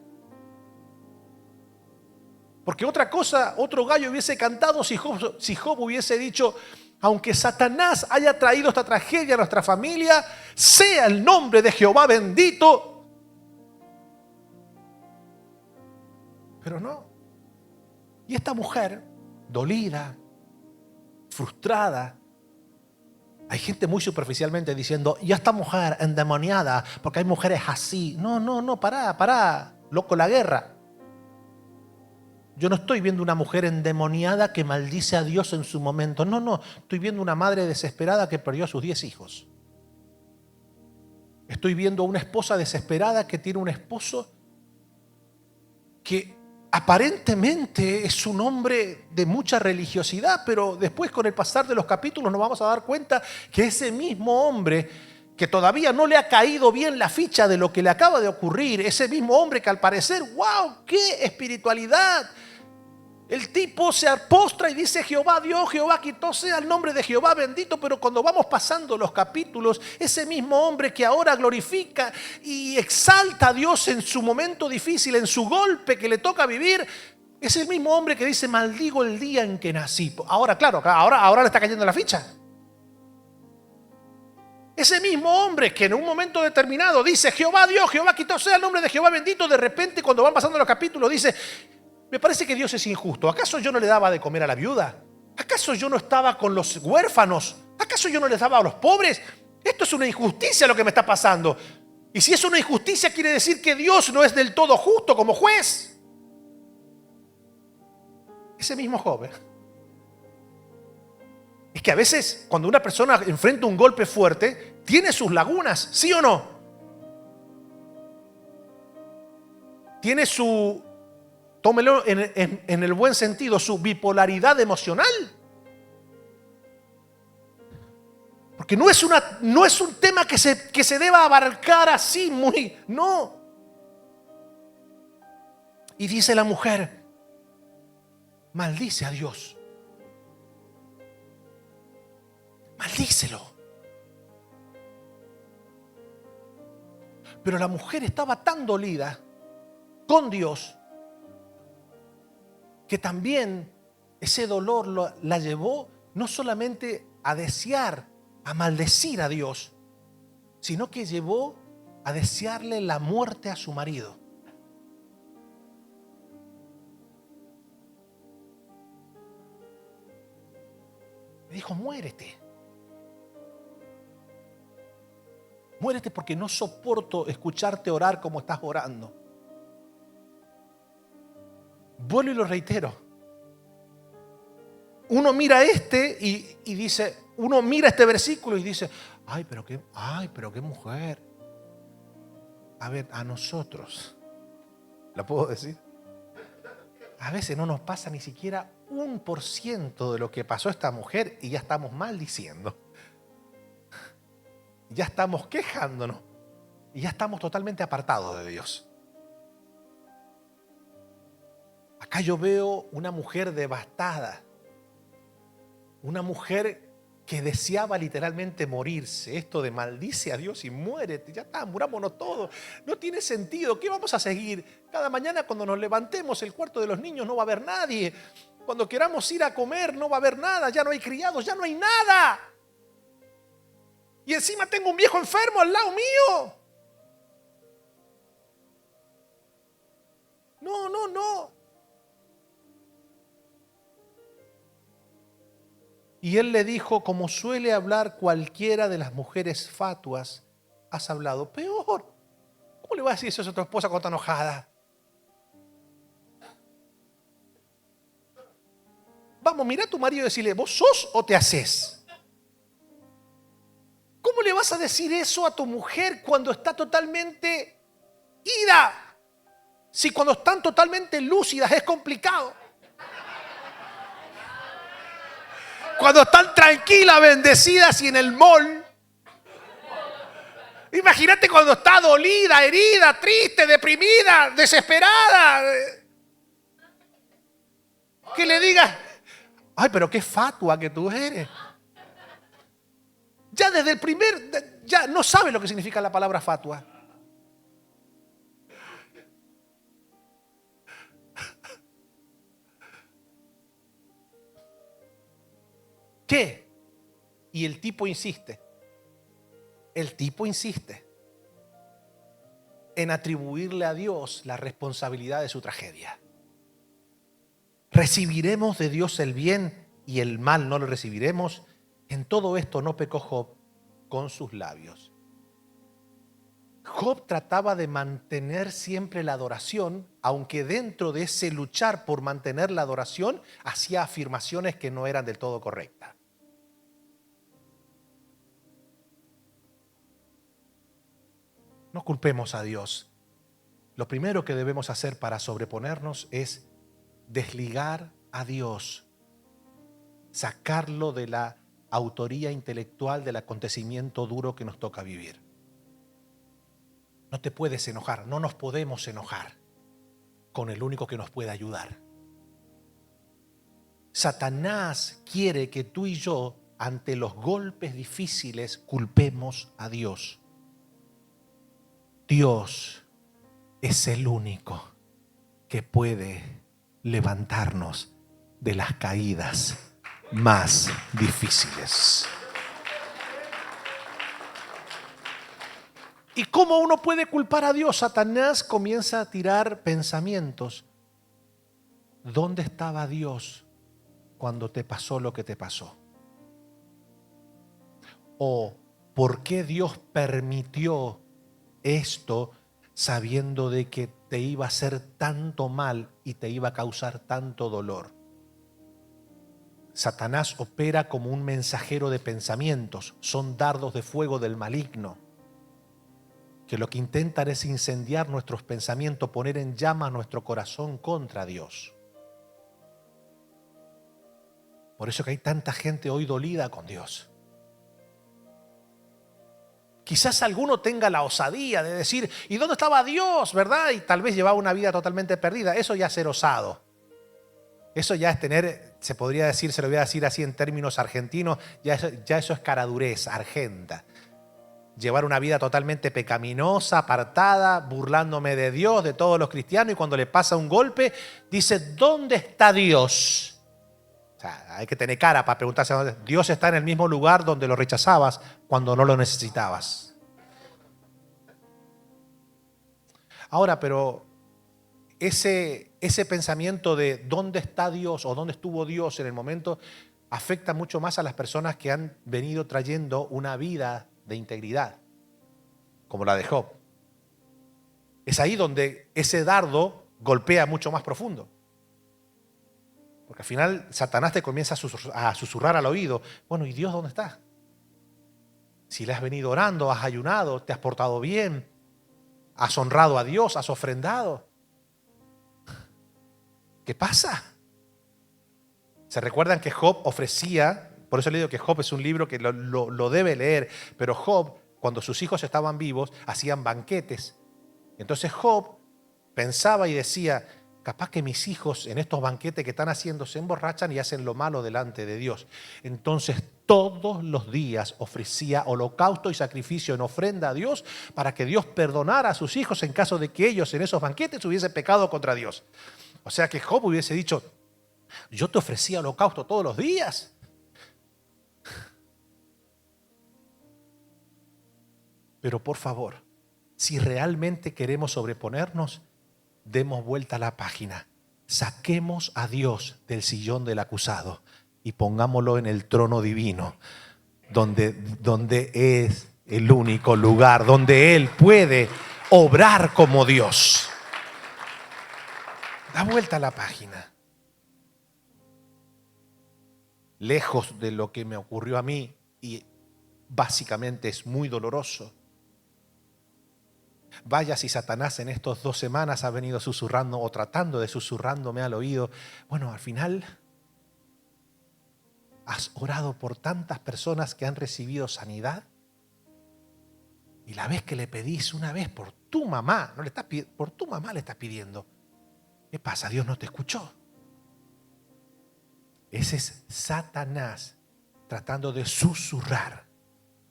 Porque otra cosa, otro gallo hubiese cantado si Job hubiese dicho, aunque Satanás haya traído esta tragedia a nuestra familia, sea el nombre de Jehová bendito. Pero no. Y esta mujer, dolida, frustrada, hay gente muy superficialmente diciendo, y esta mujer endemoniada, porque hay mujeres así. No, pará, loco, la guerra. Yo no estoy viendo una mujer endemoniada que maldice a Dios en su momento. No, estoy viendo una madre desesperada que perdió a sus 10 hijos. Estoy viendo a una esposa desesperada que tiene un esposo que aparentemente es un hombre de mucha religiosidad, pero después con el pasar de los capítulos nos vamos a dar cuenta que ese mismo hombre que todavía no le ha caído bien la ficha de lo que le acaba de ocurrir, ese mismo hombre que al parecer, ¡wow! ¡Qué espiritualidad! El tipo se postra y dice, Jehová dio, Jehová quitó, sea el nombre de Jehová bendito. Pero cuando vamos pasando los capítulos, ese mismo hombre que ahora glorifica y exalta a Dios en su momento difícil, en su golpe que le toca vivir, es el mismo hombre que dice, maldigo el día en que nací. Ahora, claro, ahora le está cayendo la ficha. Ese mismo hombre que en un momento determinado dice Jehová Dios, Jehová quitó sea el nombre de Jehová bendito, de repente cuando van pasando los capítulos dice, me parece que Dios es injusto. ¿Acaso yo no le daba de comer a la viuda? ¿Acaso yo no estaba con los huérfanos? ¿Acaso yo no les daba a los pobres? Esto es una injusticia lo que me está pasando. Y si es una injusticia quiere decir que Dios no es del todo justo como juez. Ese mismo Job. Es que a veces cuando una persona enfrenta un golpe fuerte, tiene sus lagunas, ¿sí o no? Tiene su, tómelo en el buen sentido, su bipolaridad emocional. Porque no es un tema que se deba abarcar así muy, no. Y dice la mujer, maldice a Dios. Maldícelo. Pero la mujer estaba tan dolida con Dios que también ese dolor la llevó no solamente a desear, a maldecir a Dios, sino que llevó a desearle la muerte a su marido. Le dijo, muérete. Muérete porque no soporto escucharte orar como estás orando. Vuelvo y lo reitero. Uno mira y dice, uno mira este versículo y dice, ay, pero qué mujer. A ver, a nosotros, ¿la puedo decir? A veces no nos pasa ni siquiera 1% de lo que pasó a esta mujer y ya estamos maldiciendo. Ya estamos quejándonos y ya estamos totalmente apartados de Dios. Acá yo veo una mujer devastada, una mujer que deseaba literalmente morirse. Esto de maldice a Dios y muérete, ya está, murámonos todos. No tiene sentido. ¿Qué vamos a seguir? Cada mañana cuando nos levantemos el cuarto de los niños no va a haber nadie. Cuando queramos ir a comer no va a haber nada, ya no hay criados, ya no hay nada. Y encima tengo un viejo enfermo al lado mío. No. Y él le dijo, como suele hablar cualquiera de las mujeres fatuas, has hablado peor. ¿Cómo le vas a decir eso a tu esposa cuando está enojada? Vamos, mira a tu marido y decirle, ¿vos sos o te haces? ¿Cómo le vas a decir eso a tu mujer cuando está totalmente ida? Si cuando están totalmente lúcidas es complicado. Cuando están tranquilas, bendecidas y en el mall. Imagínate cuando está dolida, herida, triste, deprimida, desesperada. Que le digas, ay, pero qué fatua que tú eres. Ya desde el ya no sabe lo que significa la palabra fatua. ¿Qué? Y el tipo insiste. El tipo insiste en atribuirle a Dios la responsabilidad de su tragedia. ¿Recibiremos de Dios el bien y el mal no lo recibiremos? En todo esto no pecó Job con sus labios. Job trataba de mantener siempre la adoración, aunque dentro de ese luchar por mantener la adoración, hacía afirmaciones que no eran del todo correctas. No culpemos a Dios. Lo primero que debemos hacer para sobreponernos es desligar a Dios, sacarlo de la autoría intelectual del acontecimiento duro que nos toca vivir. No te puedes enojar, no nos podemos enojar con el único que nos puede ayudar. Satanás quiere que tú y yo, ante los golpes difíciles, culpemos a Dios. Dios es el único que puede levantarnos de las caídas más difíciles. ¿Y cómo uno puede culpar a Dios? Satanás comienza a tirar pensamientos. ¿Dónde estaba Dios cuando te pasó lo que te pasó? ¿O por qué Dios permitió esto sabiendo de que te iba a hacer tanto mal y te iba a causar tanto dolor? Satanás opera como un mensajero de pensamientos. Son dardos de fuego del maligno, que lo que intentan es incendiar nuestros pensamientos, poner en llamas nuestro corazón contra Dios. Por eso que hay tanta gente hoy dolida con Dios. Quizás alguno tenga la osadía de decir, ¿y dónde estaba Dios? ¿Verdad? Y tal vez llevaba una vida totalmente perdida. Eso ya es ser osado. Eso ya es tener, se podría decir, se lo voy a decir así en términos argentinos, ya eso es caradurez, argenta. Llevar una vida totalmente pecaminosa, apartada, burlándome de Dios, de todos los cristianos, y cuando le pasa un golpe, dice, ¿dónde está Dios? O sea, hay que tener cara para preguntarse, Dios está en el mismo lugar donde lo rechazabas cuando no lo necesitabas. Ahora, pero ese pensamiento de dónde está Dios o dónde estuvo Dios en el momento afecta mucho más a las personas que han venido trayendo una vida de integridad, como la de Job. Es ahí donde ese dardo golpea mucho más profundo. Porque al final Satanás te comienza a susurrar al oído, bueno, ¿y Dios dónde está? Si le has venido orando, has ayunado, te has portado bien, has honrado a Dios, has ofrendado. ¿Qué pasa? ¿Se recuerdan que Job ofrecía? Por eso le digo que Job es un libro que lo debe leer. Pero Job, cuando sus hijos estaban vivos, hacían banquetes. Entonces Job pensaba y decía, capaz que mis hijos en estos banquetes que están haciendo se emborrachan y hacen lo malo delante de Dios. Entonces todos los días ofrecía holocausto y sacrificio en ofrenda a Dios para que Dios perdonara a sus hijos en caso de que ellos en esos banquetes hubiesen pecado contra Dios. O sea que Job hubiese dicho, yo te ofrecía holocausto todos los días. Pero por favor, si realmente queremos sobreponernos, demos vuelta a la página. Saquemos a Dios del sillón del acusado y pongámoslo en el trono divino, donde es el único lugar, donde Él puede obrar como Dios. Da vuelta a la página. Lejos de lo que me ocurrió a mí, y básicamente es muy doloroso. Vaya si Satanás en estas 2 semanas ha venido susurrando o tratando de susurrándome al oído. Bueno, al final has orado por tantas personas que han recibido sanidad. Y la vez que le pedís una vez por tu mamá, no le estás pidiendo, por tu mamá le estás pidiendo. ¿Qué pasa? Dios no te escuchó. Ese es Satanás tratando de susurrar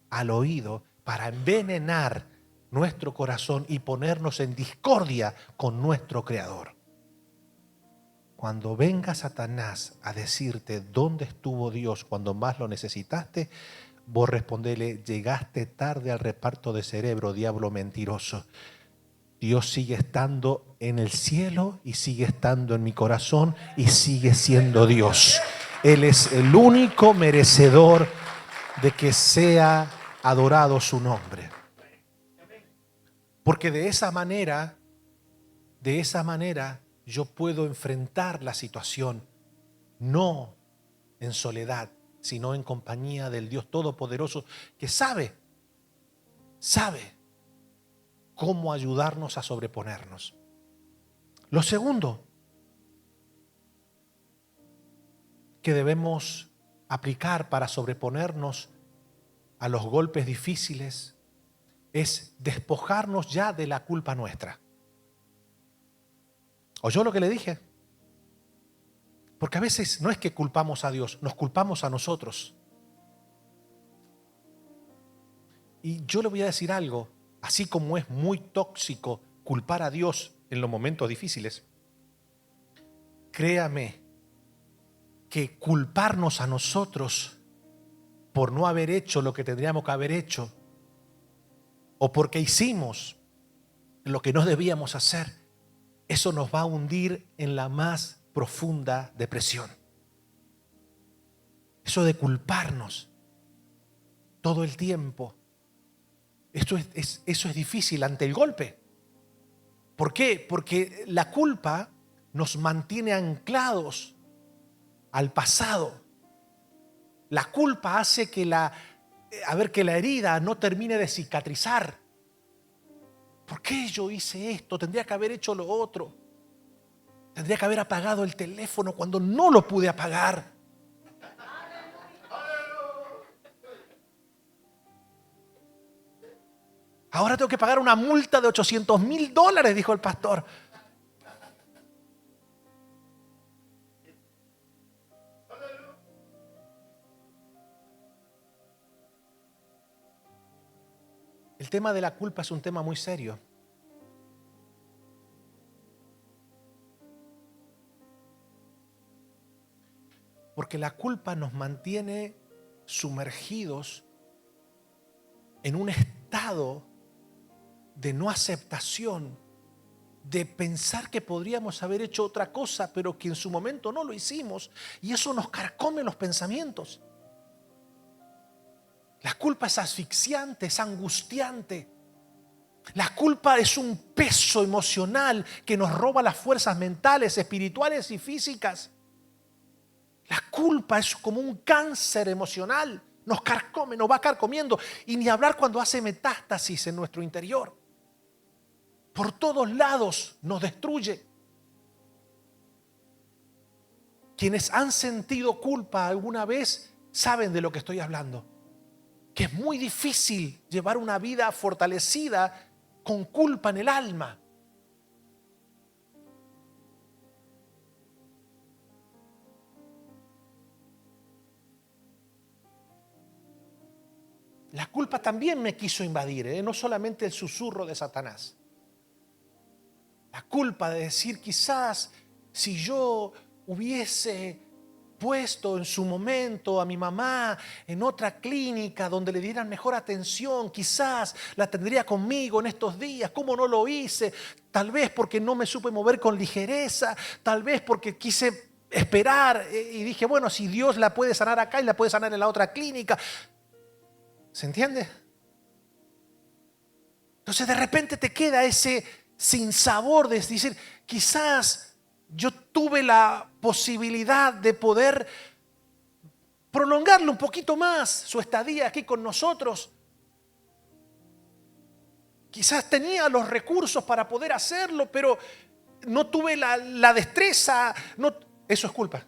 al oído para envenenar nuestro corazón y ponernos en discordia con nuestro Creador. Cuando venga Satanás a decirte dónde estuvo Dios cuando más lo necesitaste, vos respondele, llegaste tarde al reparto de cerebro, diablo mentiroso. Dios sigue estando en el cielo y sigue estando en mi corazón y sigue siendo Dios. Él es el único merecedor de que sea adorado su nombre. Porque de esa manera yo puedo enfrentar la situación, no en soledad, sino en compañía del Dios Todopoderoso que sabe cómo ayudarnos a sobreponernos. Lo segundo que debemos aplicar para sobreponernos a los golpes difíciles es despojarnos ya de la culpa nuestra. ¿Oyó lo que le dije? Porque a veces no es que culpamos a Dios, nos culpamos a nosotros. Y yo le voy a decir algo, así como es muy tóxico culpar a Dios en los momentos difíciles, créame que culparnos a nosotros por no haber hecho lo que tendríamos que haber hecho o porque hicimos lo que no debíamos hacer, eso nos va a hundir en la más profunda depresión. Eso de culparnos todo el tiempo, eso es difícil ante el golpe. ¿Por qué? Porque la culpa nos mantiene anclados al pasado. La culpa hace que la herida no termine de cicatrizar. ¿Por qué yo hice esto? Tendría que haber hecho lo otro. Tendría que haber apagado el teléfono cuando no lo pude apagar. Ahora tengo que pagar una multa de $800,000, dijo el pastor. El tema de la culpa es un tema muy serio. Porque la culpa nos mantiene sumergidos en un estado de no aceptación, de pensar que podríamos haber hecho otra cosa, pero que en su momento no lo hicimos, y eso nos carcome los pensamientos. La culpa es asfixiante, es angustiante. La culpa es un peso emocional que nos roba las fuerzas mentales, espirituales y físicas. La culpa es como un cáncer emocional, nos carcome, nos va carcomiendo, y ni hablar cuando hace metástasis en nuestro interior. Por todos lados nos destruye. Quienes han sentido culpa alguna vez saben de lo que estoy hablando. Que es muy difícil llevar una vida fortalecida con culpa en el alma. La culpa también me quiso invadir, no solamente el susurro de Satanás. La culpa de decir, quizás si yo hubiese puesto en su momento a mi mamá en otra clínica donde le dieran mejor atención, quizás la tendría conmigo en estos días. ¿Cómo no lo hice? Tal vez porque no me supe mover con ligereza, tal vez porque quise esperar y dije, bueno, si Dios la puede sanar acá y la puede sanar en la otra clínica. ¿Se entiende? Entonces de repente te queda ese sinsabor de decir, quizás yo tuve la posibilidad de poder prolongarle un poquito más su estadía aquí con nosotros. Quizás tenía los recursos para poder hacerlo, pero no tuve la destreza. No, eso es culpa.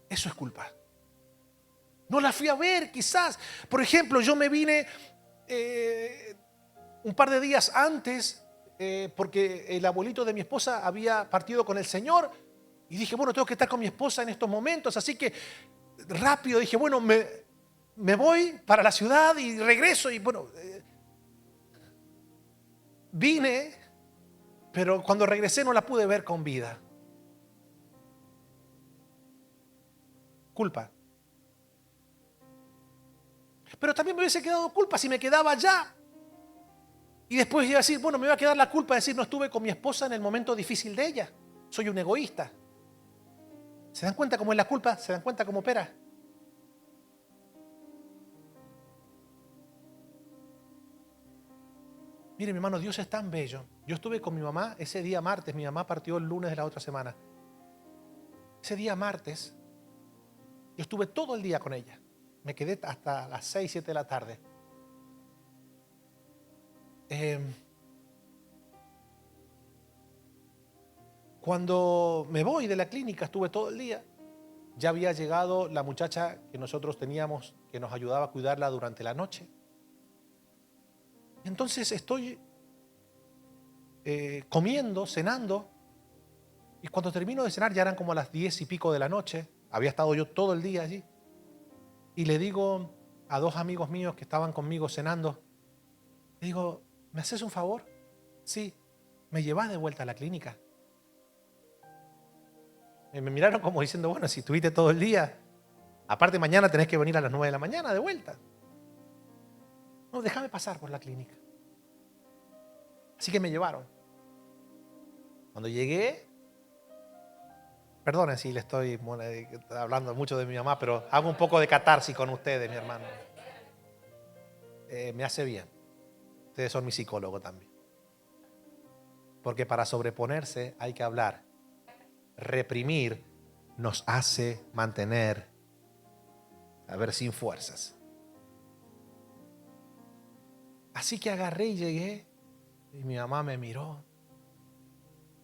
Eso es culpa. No la fui a ver, quizás. Por ejemplo, yo me vine un par de días antes porque el abuelito de mi esposa había partido con el Señor y dije, bueno, tengo que estar con mi esposa en estos momentos, así que rápido dije, bueno, me voy para la ciudad y regreso y bueno, vine, pero cuando regresé no la pude ver con vida. Culpa. Pero también me hubiese quedado culpa si me quedaba allá. Y después iba a decir, bueno, me iba a quedar la culpa de decir no estuve con mi esposa en el momento difícil de ella. Soy un egoísta. ¿Se dan cuenta cómo es la culpa? ¿Se dan cuenta cómo opera? Mire, mi hermano, Dios es tan bello. Yo estuve con mi mamá ese día martes. Mi mamá partió el lunes de la otra semana. Ese día martes, yo estuve todo el día con ella. Me quedé hasta las 6, 7 de la tarde. Cuando me voy de la clínica, estuve todo el día. Ya había llegado la muchacha que nosotros teníamos, que nos ayudaba a cuidarla durante la noche. Entonces estoy comiendo, cenando, y cuando termino de cenar ya eran como las 10 y pico de la noche. Había estado yo todo el día allí. Y le digo a dos amigos míos que estaban conmigo cenando, le digo, ¿me haces un favor? Sí, ¿me llevas de vuelta a la clínica? Y me miraron como diciendo, bueno, si estuviste todo el día. Aparte, mañana tenés que venir a las 9 de la mañana de vuelta. No, déjame pasar por la clínica. Así que me llevaron. Cuando llegué, perdonen si le estoy hablando mucho de mi mamá, pero hago un poco de catarsis con ustedes, mi hermano. Me hace bien. Ustedes son mi psicólogo también. Porque para sobreponerse hay que hablar. Reprimir nos hace mantener, sin fuerzas. Así que agarré y llegué y mi mamá me miró.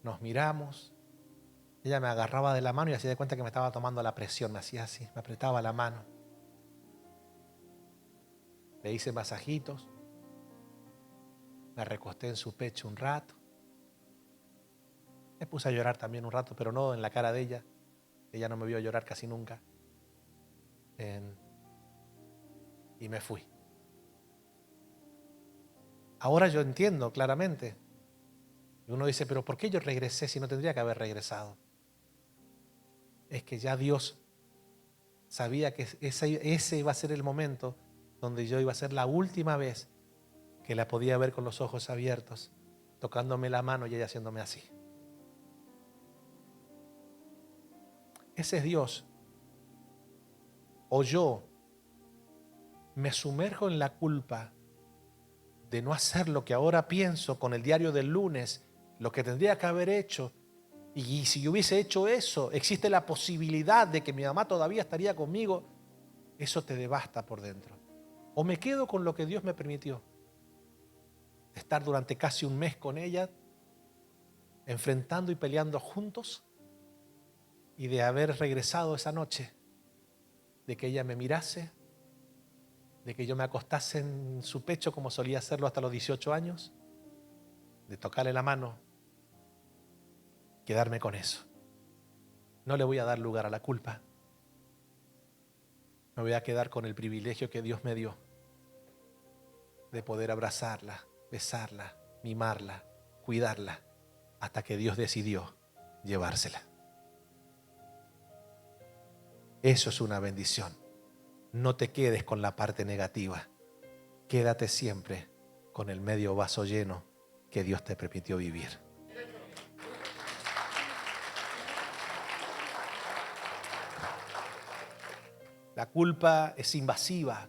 Nos miramos. Ella me agarraba de la mano y hacía de cuenta que me estaba tomando la presión. Me hacía así, me apretaba la mano. Le hice masajitos. Me recosté en su pecho un rato. Me puse a llorar también un rato, pero no en la cara de ella. Ella no me vio llorar casi nunca. Y me fui. Ahora yo entiendo claramente. Y uno dice, pero ¿por qué yo regresé si no tendría que haber regresado? Es que ya Dios sabía que ese iba a ser el momento donde yo iba a ser la última vez que la podía ver con los ojos abiertos, tocándome la mano y ella haciéndome así. Ese es Dios. O yo me sumerjo en la culpa de no hacer lo que ahora pienso con el diario del lunes, lo que tendría que haber hecho. Y si yo hubiese hecho eso, existe la posibilidad de que mi mamá todavía estaría conmigo. Eso te devasta por dentro. O me quedo con lo que Dios me permitió. Estar durante casi un mes con ella, enfrentando y peleando juntos, y de haber regresado esa noche, de que ella me mirase, de que yo me acostase en su pecho como solía hacerlo hasta los 18 años, de tocarle la mano, quedarme con eso. No le voy a dar lugar a la culpa. Me voy a quedar con el privilegio que Dios me dio de poder abrazarla, besarla, mimarla, cuidarla, hasta que Dios decidió llevársela. Eso es una bendición. No te quedes con la parte negativa. Quédate siempre con el medio vaso lleno que Dios te permitió vivir. La culpa es invasiva.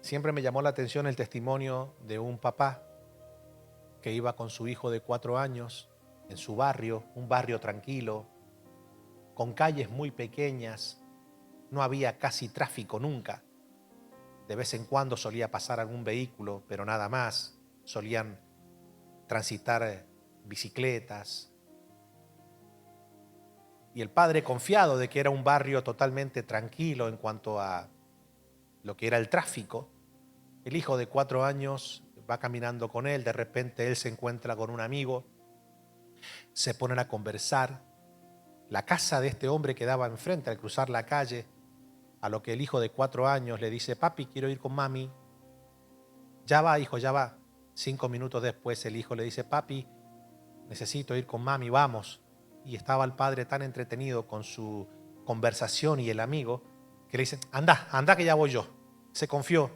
Siempre me llamó la atención el testimonio de un papá que iba con su hijo de 4 años en su barrio, un barrio tranquilo, con calles muy pequeñas, no había casi tráfico nunca. De vez en cuando solía pasar algún vehículo, pero nada más. Solían transitar bicicletas. Y el padre, confiado de que era un barrio totalmente tranquilo en cuanto a lo que era el tráfico, el hijo de 4 años va caminando con él. De repente él se encuentra con un amigo, se ponen a conversar. La casa de este hombre quedaba enfrente al cruzar la calle, a lo que el hijo de 4 años le dice: papi, quiero ir con mami. Ya va, hijo, ya va. 5 minutos después el hijo le dice: papi, necesito ir con mami, vamos. Y estaba el padre tan entretenido con su conversación y el amigo que le dice: anda que ya voy yo. Se confió.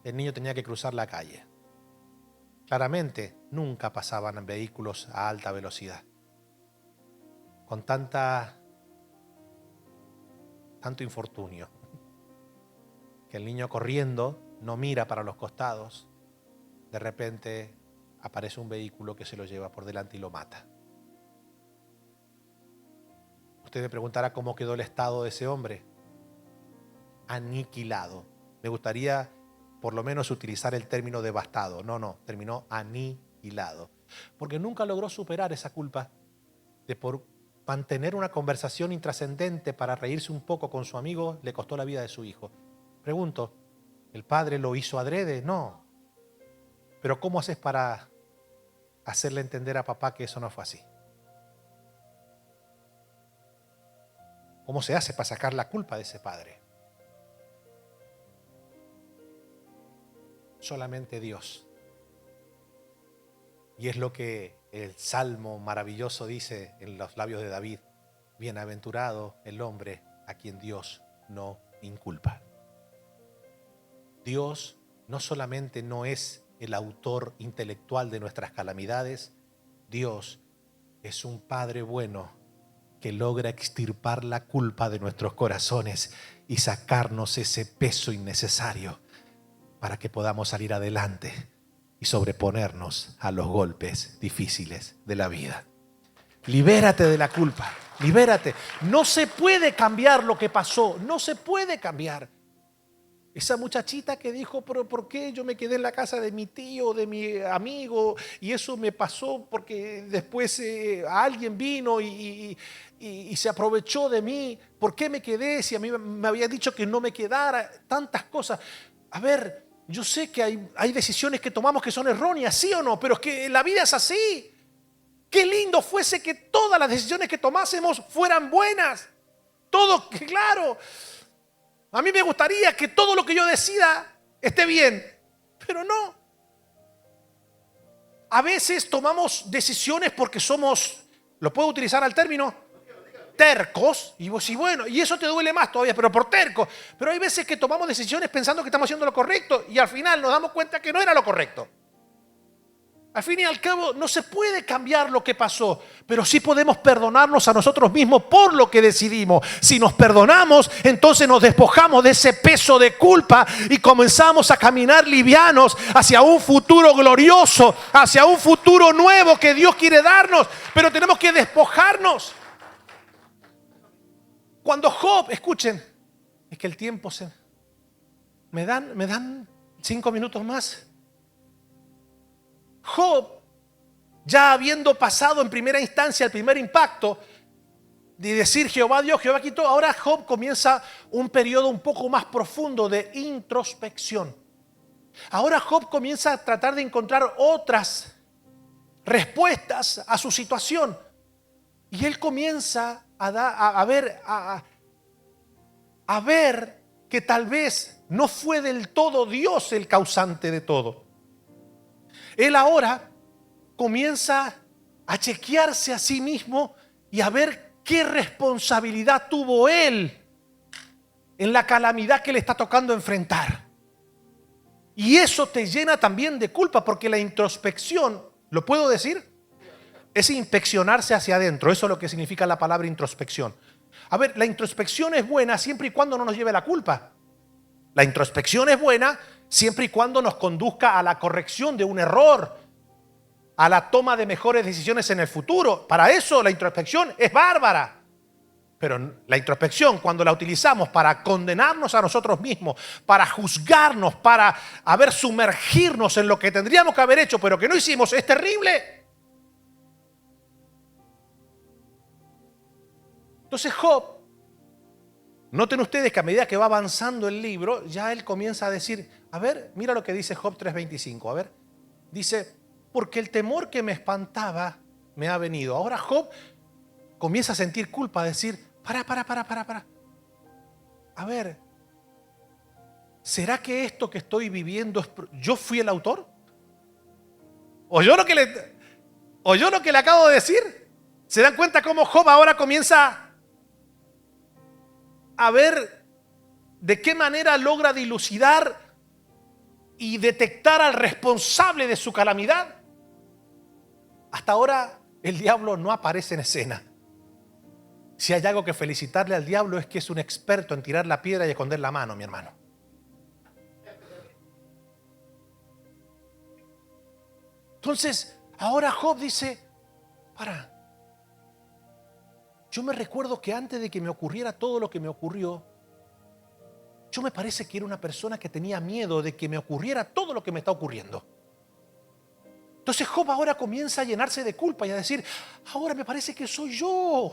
El niño tenía que cruzar la calle. Claramente nunca pasaban vehículos a alta velocidad. Con tanto infortunio, que el niño corriendo no mira para los costados. De repente aparece un vehículo que se lo lleva por delante y lo mata. Usted me preguntará cómo quedó el estado de ese hombre. Aniquilado. Me gustaría por lo menos utilizar el término devastado. No, terminó aniquilado. Porque nunca logró superar esa culpa de por mantener una conversación intrascendente para reírse un poco con su amigo, le costó la vida de su hijo. Pregunto, ¿el padre lo hizo adrede? No. Pero ¿cómo haces para hacerle entender a papá que eso no fue así? ¿Cómo se hace para sacar la culpa de ese padre? Solamente Dios. Y es lo que el Salmo maravilloso dice en los labios de David: Bienaventurado el hombre a quien Dios no inculpa. Dios no solamente no es el autor intelectual de nuestras calamidades, Dios es un Padre bueno que logra extirpar la culpa de nuestros corazones y sacarnos ese peso innecesario para que podamos salir adelante y sobreponernos a los golpes difíciles de la vida. Libérate de la culpa, libérate. No se puede cambiar lo que pasó, no se puede cambiar. Esa muchachita que dijo, pero ¿por qué yo me quedé en la casa de mi tío, de mi amigo? Y eso me pasó porque después alguien vino y se aprovechó de mí. ¿Por qué me quedé si a mí me había dicho que no me quedara? Tantas cosas. A ver, yo sé que hay decisiones que tomamos que son erróneas, ¿sí o no? Pero es que la vida es así. Qué lindo fuese que todas las decisiones que tomásemos fueran buenas. Todo, claro. A mí me gustaría que todo lo que yo decida esté bien, pero no. A veces tomamos decisiones porque somos, ¿lo puedo utilizar al término? Tercos. Y vos, y bueno, y eso te duele más todavía, pero por tercos. Pero hay veces que tomamos decisiones pensando que estamos haciendo lo correcto y al final nos damos cuenta que no era lo correcto. Al fin y al cabo, no se puede cambiar lo que pasó, pero sí podemos perdonarnos a nosotros mismos por lo que decidimos. Si nos perdonamos, entonces nos despojamos de ese peso de culpa y comenzamos a caminar livianos hacia un futuro glorioso, hacia un futuro nuevo que Dios quiere darnos, pero tenemos que despojarnos. Cuando Job, escuchen, es que el tiempo se... ¿Me dan 5 minutos más? Job, ya habiendo pasado en primera instancia el primer impacto de decir Jehová Dios, Jehová quitó, ahora Job comienza un periodo un poco más profundo de introspección. Ahora Job comienza a tratar de encontrar otras respuestas a su situación. Y él comienza a ver que tal vez no fue del todo Dios el causante de todo. Él ahora comienza a chequearse a sí mismo y a ver qué responsabilidad tuvo él en la calamidad que le está tocando enfrentar. Y eso te llena también de culpa, porque la introspección, ¿lo puedo decir? Es inspeccionarse hacia adentro. Eso es lo que significa la palabra introspección. A ver, la introspección es buena siempre y cuando no nos lleve la culpa. La introspección es buena siempre y cuando nos conduzca a la corrección de un error, a la toma de mejores decisiones en el futuro. Para eso la introspección es bárbara. Pero la introspección, cuando la utilizamos para condenarnos a nosotros mismos, para juzgarnos, para sumergirnos en lo que tendríamos que haber hecho, pero que no hicimos, es terrible. Entonces Job, noten ustedes que a medida que va avanzando el libro, ya él comienza a decir, a ver, mira lo que dice Job 3:25, a ver, dice, porque el temor que me espantaba me ha venido. Ahora Job comienza a sentir culpa, a decir, para. A ver, ¿será que esto que estoy viviendo, yo fui el autor? ¿Oyó lo que le acabo de decir? ¿Se dan cuenta cómo Job ahora comienza a ver de qué manera logra dilucidar y detectar al responsable de su calamidad? Hasta ahora el diablo no aparece en escena. Si hay algo que felicitarle al diablo es que es un experto en tirar la piedra y esconder la mano, mi hermano. Entonces, ahora Job dice, yo me recuerdo que antes de que me ocurriera todo lo que me ocurrió, yo me parece que era una persona que tenía miedo de que me ocurriera todo lo que me está ocurriendo. Entonces Job ahora comienza a llenarse de culpa y a decir, ahora me parece que soy yo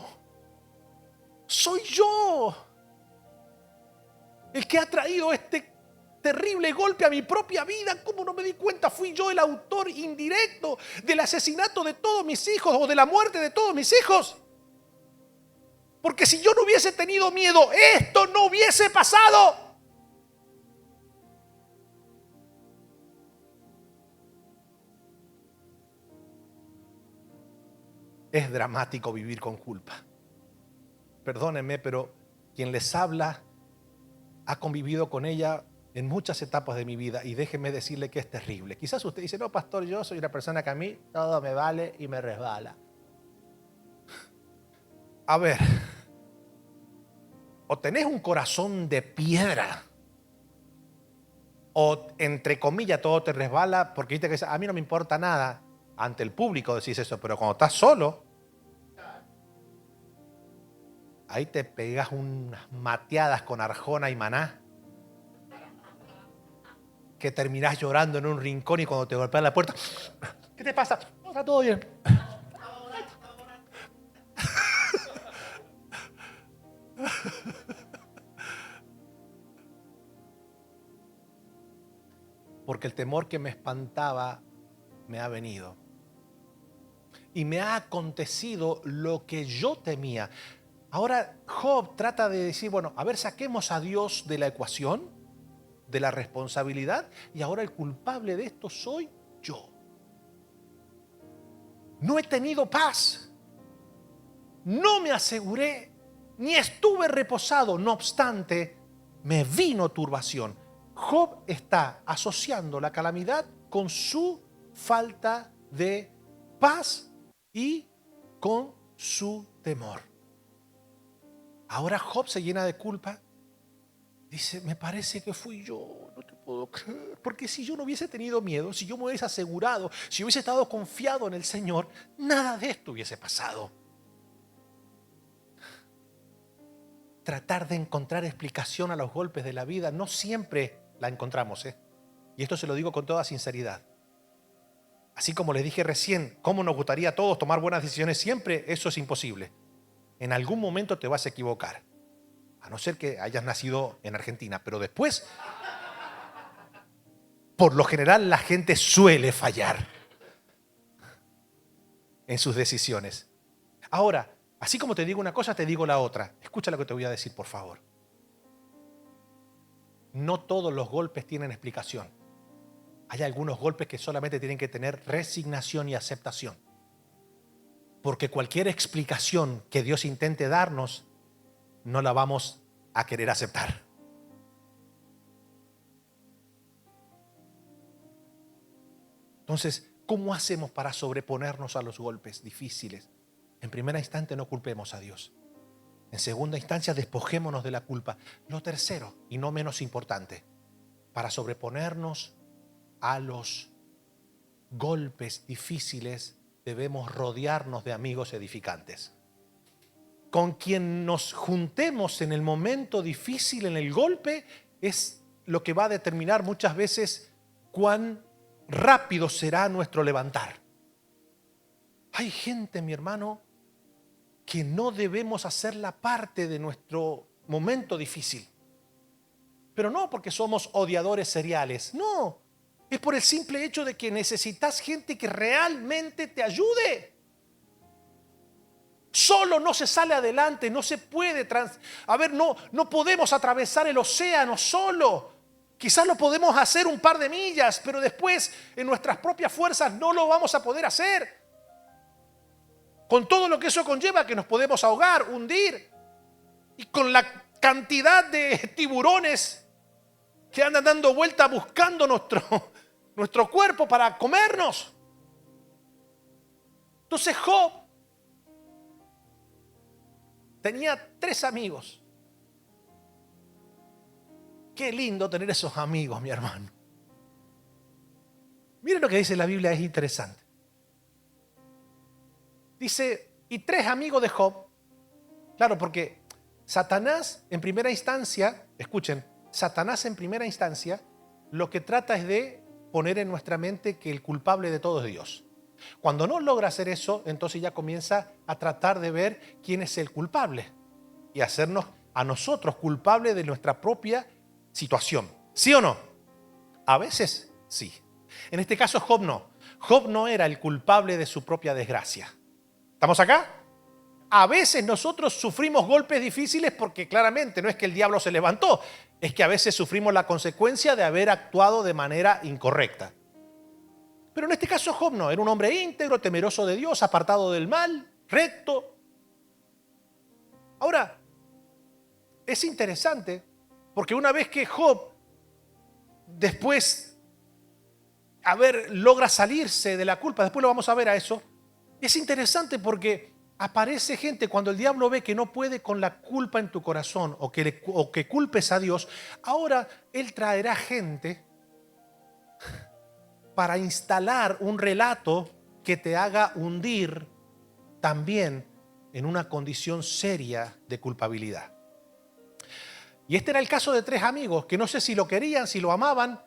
el que ha traído este terrible golpe a mi propia vida. ¿Cómo no me di cuenta? Fui yo el autor indirecto del asesinato de todos mis hijos o de la muerte de todos mis hijos. Porque si yo no hubiese tenido miedo, esto no hubiese pasado. Es dramático vivir con culpa. perdónenme, pero quien les habla ha convivido con ella en muchas etapas de mi vida y déjenme decirle que es terrible. Quizás usted dice, no, pastor, yo soy una persona que a mí todo me vale y me resbala. A ver, o tenés un corazón de piedra, o entre comillas todo te resbala, porque viste que a mí no me importa nada. Ante el público decís eso, pero cuando estás solo, ahí te pegas unas mateadas con Arjona y Maná, que terminás llorando en un rincón y cuando te golpean la puerta, ¿qué te pasa? No, está todo bien. Porque el temor que me espantaba me ha venido. Y me ha acontecido lo que yo temía. Ahora Job trata de decir, bueno, a ver, saquemos a Dios de la ecuación, de la responsabilidad, y ahora el culpable de esto soy yo. No he tenido paz, no me aseguré, ni estuve reposado, no obstante, me vino turbación. Job está asociando la calamidad con su falta de paz y con su temor. Ahora Job se llena de culpa. Dice, me parece que fui yo, no te puedo creer. Porque si yo no hubiese tenido miedo, si yo me hubiese asegurado, si hubiese estado confiado en el Señor, nada de esto hubiese pasado. Tratar de encontrar explicación a los golpes de la vida, no siempre la encontramos, Y esto se lo digo con toda sinceridad. Así como les dije recién, cómo nos gustaría a todos tomar buenas decisiones siempre, eso es imposible. En algún momento te vas a equivocar. A no ser que hayas nacido en Argentina, pero después, por lo general, la gente suele fallar en sus decisiones. Ahora, así como te digo una cosa, te digo la otra. Escucha lo que te voy a decir, por favor. No todos los golpes tienen explicación. Hay algunos golpes que solamente tienen que tener resignación y aceptación. Porque cualquier explicación que Dios intente darnos, no la vamos a querer aceptar. Entonces, ¿cómo hacemos para sobreponernos a los golpes difíciles? En primera instancia, no culpemos a Dios. En segunda instancia, despojémonos de la culpa. Lo tercero, y no menos importante, para sobreponernos a los golpes difíciles, debemos rodearnos de amigos edificantes. Con quien nos juntemos en el momento difícil, en el golpe, es lo que va a determinar muchas veces cuán rápido será nuestro levantar. Hay gente, mi hermano, que no debemos hacerla parte de nuestro momento difícil. Pero no porque somos odiadores seriales, no. Es por el simple hecho de que necesitas gente que realmente te ayude. Solo no se sale adelante, no se puede. No podemos atravesar el océano solo. Quizás lo podemos hacer un par de millas, pero después en nuestras propias fuerzas no lo vamos a poder hacer. Con todo lo que eso conlleva, que nos podemos ahogar, hundir. Y con la cantidad de tiburones que andan dando vuelta buscando nuestro cuerpo para comernos. Entonces Job tenía 3 amigos. Qué lindo tener esos amigos, mi hermano. Miren lo que dice la Biblia, es interesante. Dice, y 3 amigos de Job. Claro, porque Satanás en primera instancia, escuchen, Satanás en primera instancia lo que trata es de poner en nuestra mente que el culpable de todo es Dios. Cuando no logra hacer eso, entonces ya comienza a tratar de ver quién es el culpable y hacernos a nosotros culpables de nuestra propia situación. ¿Sí o no? A veces sí. En este caso Job no. Job no era el culpable de su propia desgracia. ¿Estamos acá? A veces nosotros sufrimos golpes difíciles porque claramente no es que el diablo se levantó, es que a veces sufrimos la consecuencia de haber actuado de manera incorrecta. Pero en este caso Job no, era un hombre íntegro, temeroso de Dios, apartado del mal, recto. Ahora, es interesante porque una vez que Job después, logra salirse de la culpa, después lo vamos a ver a eso, es interesante porque aparece gente cuando el diablo ve que no puede con la culpa en tu corazón o que culpes a Dios, ahora él traerá gente para instalar un relato que te haga hundir también en una condición seria de culpabilidad. Y este era el caso de 3 amigos que no sé si lo querían, si lo amaban.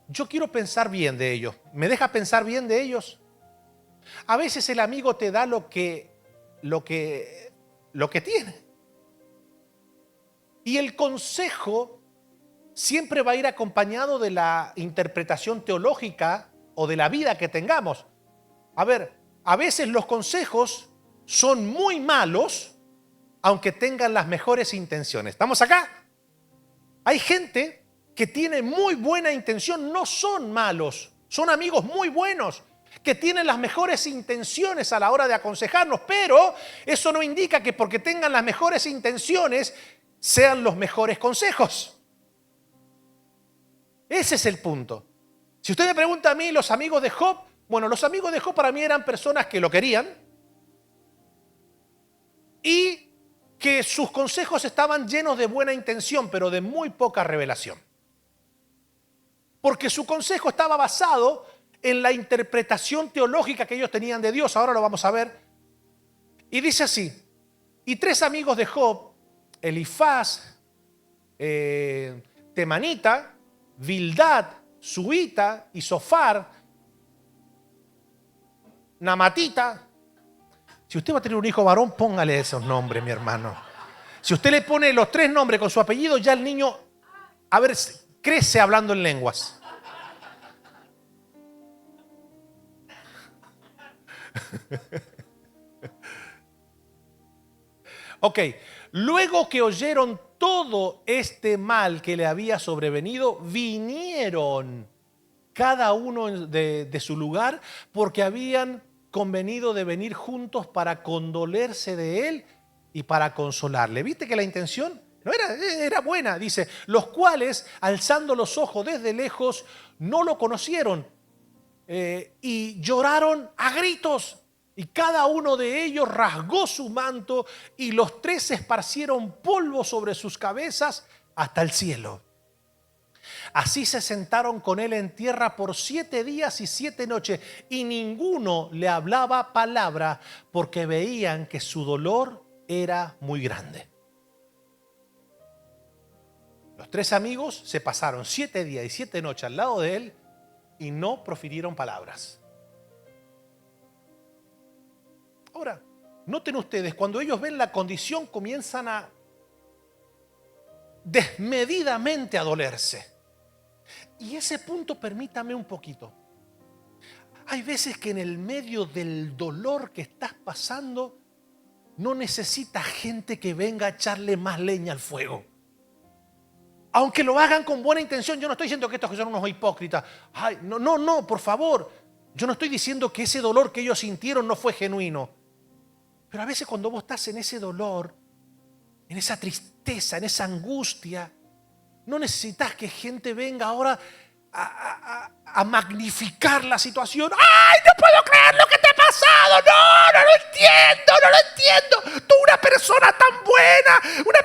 Yo quiero pensar bien de ellos. ¿Me deja pensar bien de ellos? A veces el amigo te da lo que tiene. Y el consejo siempre va a ir acompañado de la interpretación teológica o de la vida que tengamos. A veces los consejos son muy malos, aunque tengan las mejores intenciones. ¿Estamos acá? Hay gente que tiene muy buena intención, no son malos, son amigos muy buenos, que tienen las mejores intenciones a la hora de aconsejarnos, pero eso no indica que porque tengan las mejores intenciones sean los mejores consejos. Ese es el punto. Si usted me pregunta a mí, los amigos de Job, bueno, los amigos de Job para mí eran personas que lo querían y que sus consejos estaban llenos de buena intención, pero de muy poca revelación. Porque su consejo estaba basado en la interpretación teológica que ellos tenían de Dios. Ahora lo vamos a ver. Y dice así: y 3 amigos de Job, Elifaz, Temanita, Bildad, Suita y Sofar, Namatita. Si usted va a tener un hijo varón, póngale esos nombres, mi hermano. Si usted le pone los 3 nombres con su apellido, ya el niño, crece hablando en lenguas. Ok, luego que oyeron todo este mal que le había sobrevenido, vinieron cada uno de su lugar porque habían convenido de venir juntos para condolerse de él y para consolarle. ¿Viste que la intención no era buena? Dice, los cuales, alzando los ojos desde lejos, no lo conocieron y lloraron a gritos. Y cada uno de ellos rasgó su manto y los 3 esparcieron polvo sobre sus cabezas hasta el cielo. Así se sentaron con él en tierra por 7 días y 7 noches, y ninguno le hablaba palabra porque veían que su dolor era muy grande. Los 3 amigos se pasaron 7 días y 7 noches al lado de él y no profirieron palabras. Ahora, noten ustedes, cuando ellos ven la condición comienzan a desmedidamente a dolerse. Y ese punto, permítame un poquito. Hay veces que en el medio del dolor que estás pasando, no necesitas gente que venga a echarle más leña al fuego. Aunque lo hagan con buena intención, yo no estoy diciendo que estos que son unos hipócritas. Ay, no, por favor. Yo no estoy diciendo que ese dolor que ellos sintieron no fue genuino. Pero a veces cuando vos estás en ese dolor, en esa tristeza, en esa angustia, no necesitas que gente venga ahora a magnificar la situación. ¡Ay, no puedo creer lo que te ha pasado! No lo entiendo. Tú una persona tan buena, no lo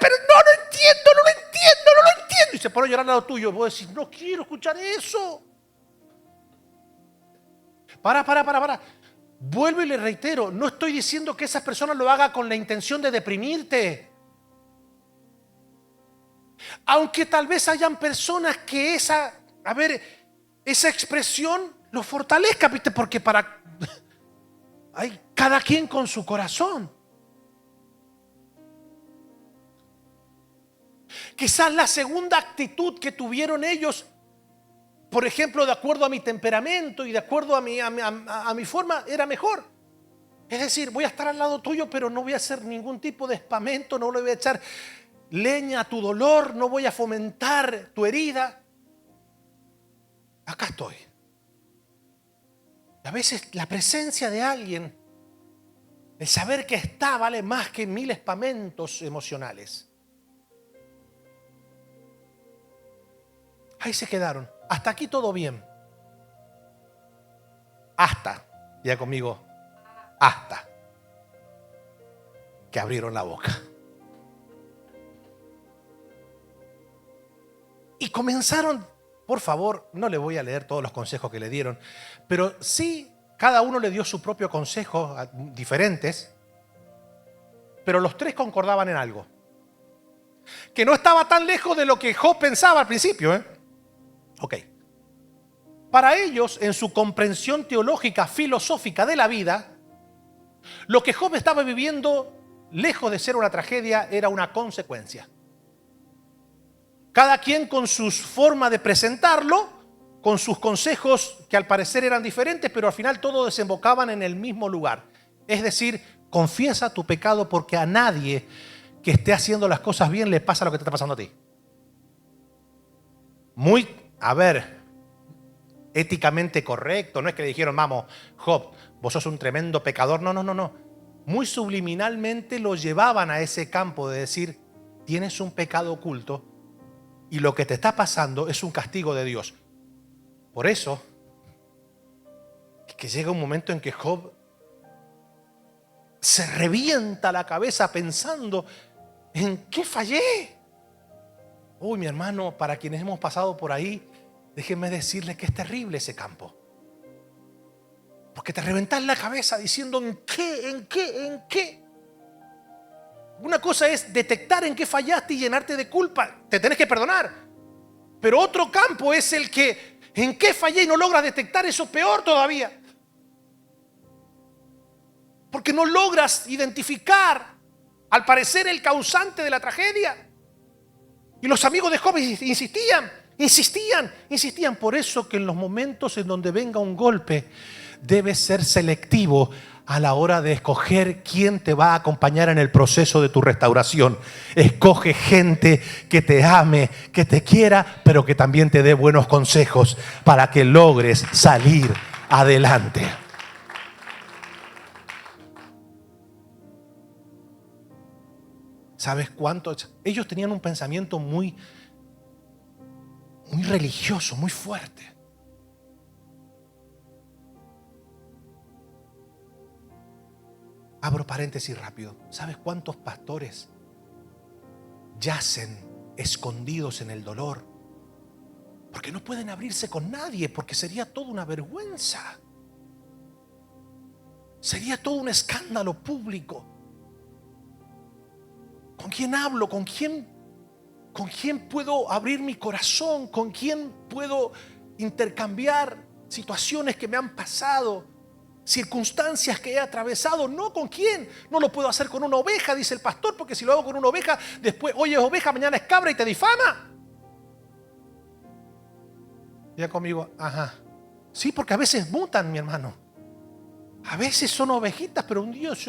entiendo. Y se pone a llorar al lado tuyo. Vos decís, no quiero escuchar eso. Para. Vuelvo y le reitero, no estoy diciendo que esa persona lo haga con la intención de deprimirte. Aunque tal vez hayan personas que esa expresión los fortalezca, ¿viste? Porque hay cada quien con su corazón. Quizás la segunda actitud que tuvieron ellos, por ejemplo, de acuerdo a mi temperamento y de acuerdo a mi forma, era mejor. Es decir, voy a estar al lado tuyo, pero no voy a hacer ningún tipo de espamento, no le voy a echar leña a tu dolor, no voy a fomentar tu herida. Acá estoy. A veces la presencia de alguien, el saber que está, vale más que 1000 espamentos emocionales. Ahí se quedaron. Hasta aquí todo bien. Hasta, ya conmigo, hasta que abrieron la boca. Y comenzaron, por favor, no le voy a leer todos los consejos que le dieron, pero sí, cada uno le dio su propio consejo, diferentes, pero los tres concordaban en algo. Que no estaba tan lejos de lo que Job pensaba al principio, ¿eh? Ok. Para ellos, en su comprensión teológica, filosófica de la vida, lo que Job estaba viviendo, lejos de ser una tragedia, era una consecuencia. Cada quien con sus formas de presentarlo, con sus consejos que al parecer eran diferentes, pero al final todos desembocaban en el mismo lugar. Es decir, confiesa tu pecado porque a nadie que esté haciendo las cosas bien le pasa lo que te está pasando a ti. Muy, éticamente correcto. No es que le dijeron, vamos, Job, vos sos un tremendo pecador. No. Muy subliminalmente lo llevaban a ese campo de decir, tienes un pecado oculto y lo que te está pasando es un castigo de Dios. Por eso, es que llega un momento en que Job se revienta la cabeza pensando, ¿en qué fallé? Uy, mi hermano, para quienes hemos pasado por ahí, déjenme decirles que es terrible ese campo. Porque te reventás la cabeza diciendo, ¿en qué? Una cosa es detectar en qué fallaste y llenarte de culpa. Te tenés que perdonar. Pero otro campo es el que, ¿en qué fallé y no logras detectar? Eso peor todavía. Porque no logras identificar, al parecer, el causante de la tragedia. Y los amigos de Job insistían. Por eso que en los momentos en donde venga un golpe, debes ser selectivo a la hora de escoger quién te va a acompañar en el proceso de tu restauración. Escoge gente que te ame, que te quiera, pero que también te dé buenos consejos para que logres salir adelante. ¿Sabes cuánto? Ellos tenían un pensamiento muy religioso, muy fuerte. Abro paréntesis rápido. ¿Sabes cuántos pastores yacen escondidos en el dolor? Porque no pueden abrirse con nadie, porque sería toda una vergüenza. Sería todo un escándalo público. ¿Con quién hablo? ¿Con quién puedo abrir mi corazón? ¿Con quién puedo intercambiar situaciones que me han pasado? Circunstancias que he atravesado. No, ¿con quién? No lo puedo hacer con una oveja, dice el pastor, porque si lo hago con una oveja, después hoy es oveja, mañana es cabra y te difama. Ya conmigo, ajá. Sí, porque a veces mutan, mi hermano. A veces son ovejitas, pero un día los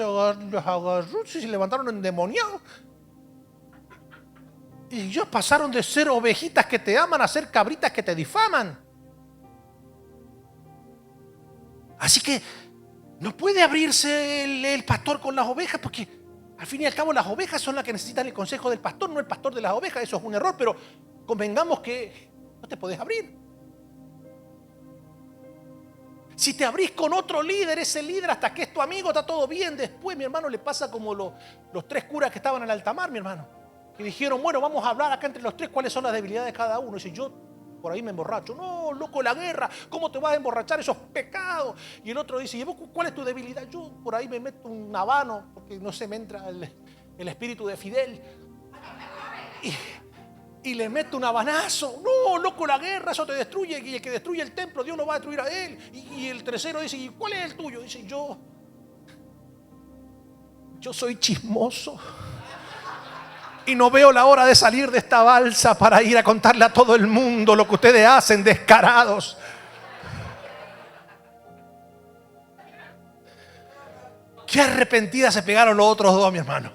agarró y se levantaron endemoniados. Y ellos pasaron de ser ovejitas que te aman a ser cabritas que te difaman. Así que no puede abrirse el pastor con las ovejas, porque al fin y al cabo las ovejas son las que necesitan el consejo del pastor, no el pastor de las ovejas. Eso es un error, pero convengamos que no te podés abrir. Si te abrís con otro líder, ese líder hasta que es tu amigo está todo bien. Después, mi hermano, le pasa como los tres curas que estaban en alta mar, mi hermano. Que dijeron, bueno, vamos a hablar acá entre los tres cuáles son las debilidades de cada uno. Y dice, yo por ahí me emborracho. No, loco, la guerra, ¿cómo te vas a emborrachar? Esos pecados. Y el otro dice, ¿y vos cuál es tu debilidad? Yo por ahí me meto un habano, porque no sé, me entra el espíritu de Fidel. Y le meto un habanazo. No, loco, la guerra, eso te destruye. Y el que destruye el templo, Dios lo va a destruir a él. Y el tercero dice, ¿y cuál es el tuyo? Dice, yo soy chismoso. Y no veo la hora de salir de esta balsa para ir a contarle a todo el mundo lo que ustedes hacen, descarados. Qué arrepentidas se pegaron los otros dos, mi hermano.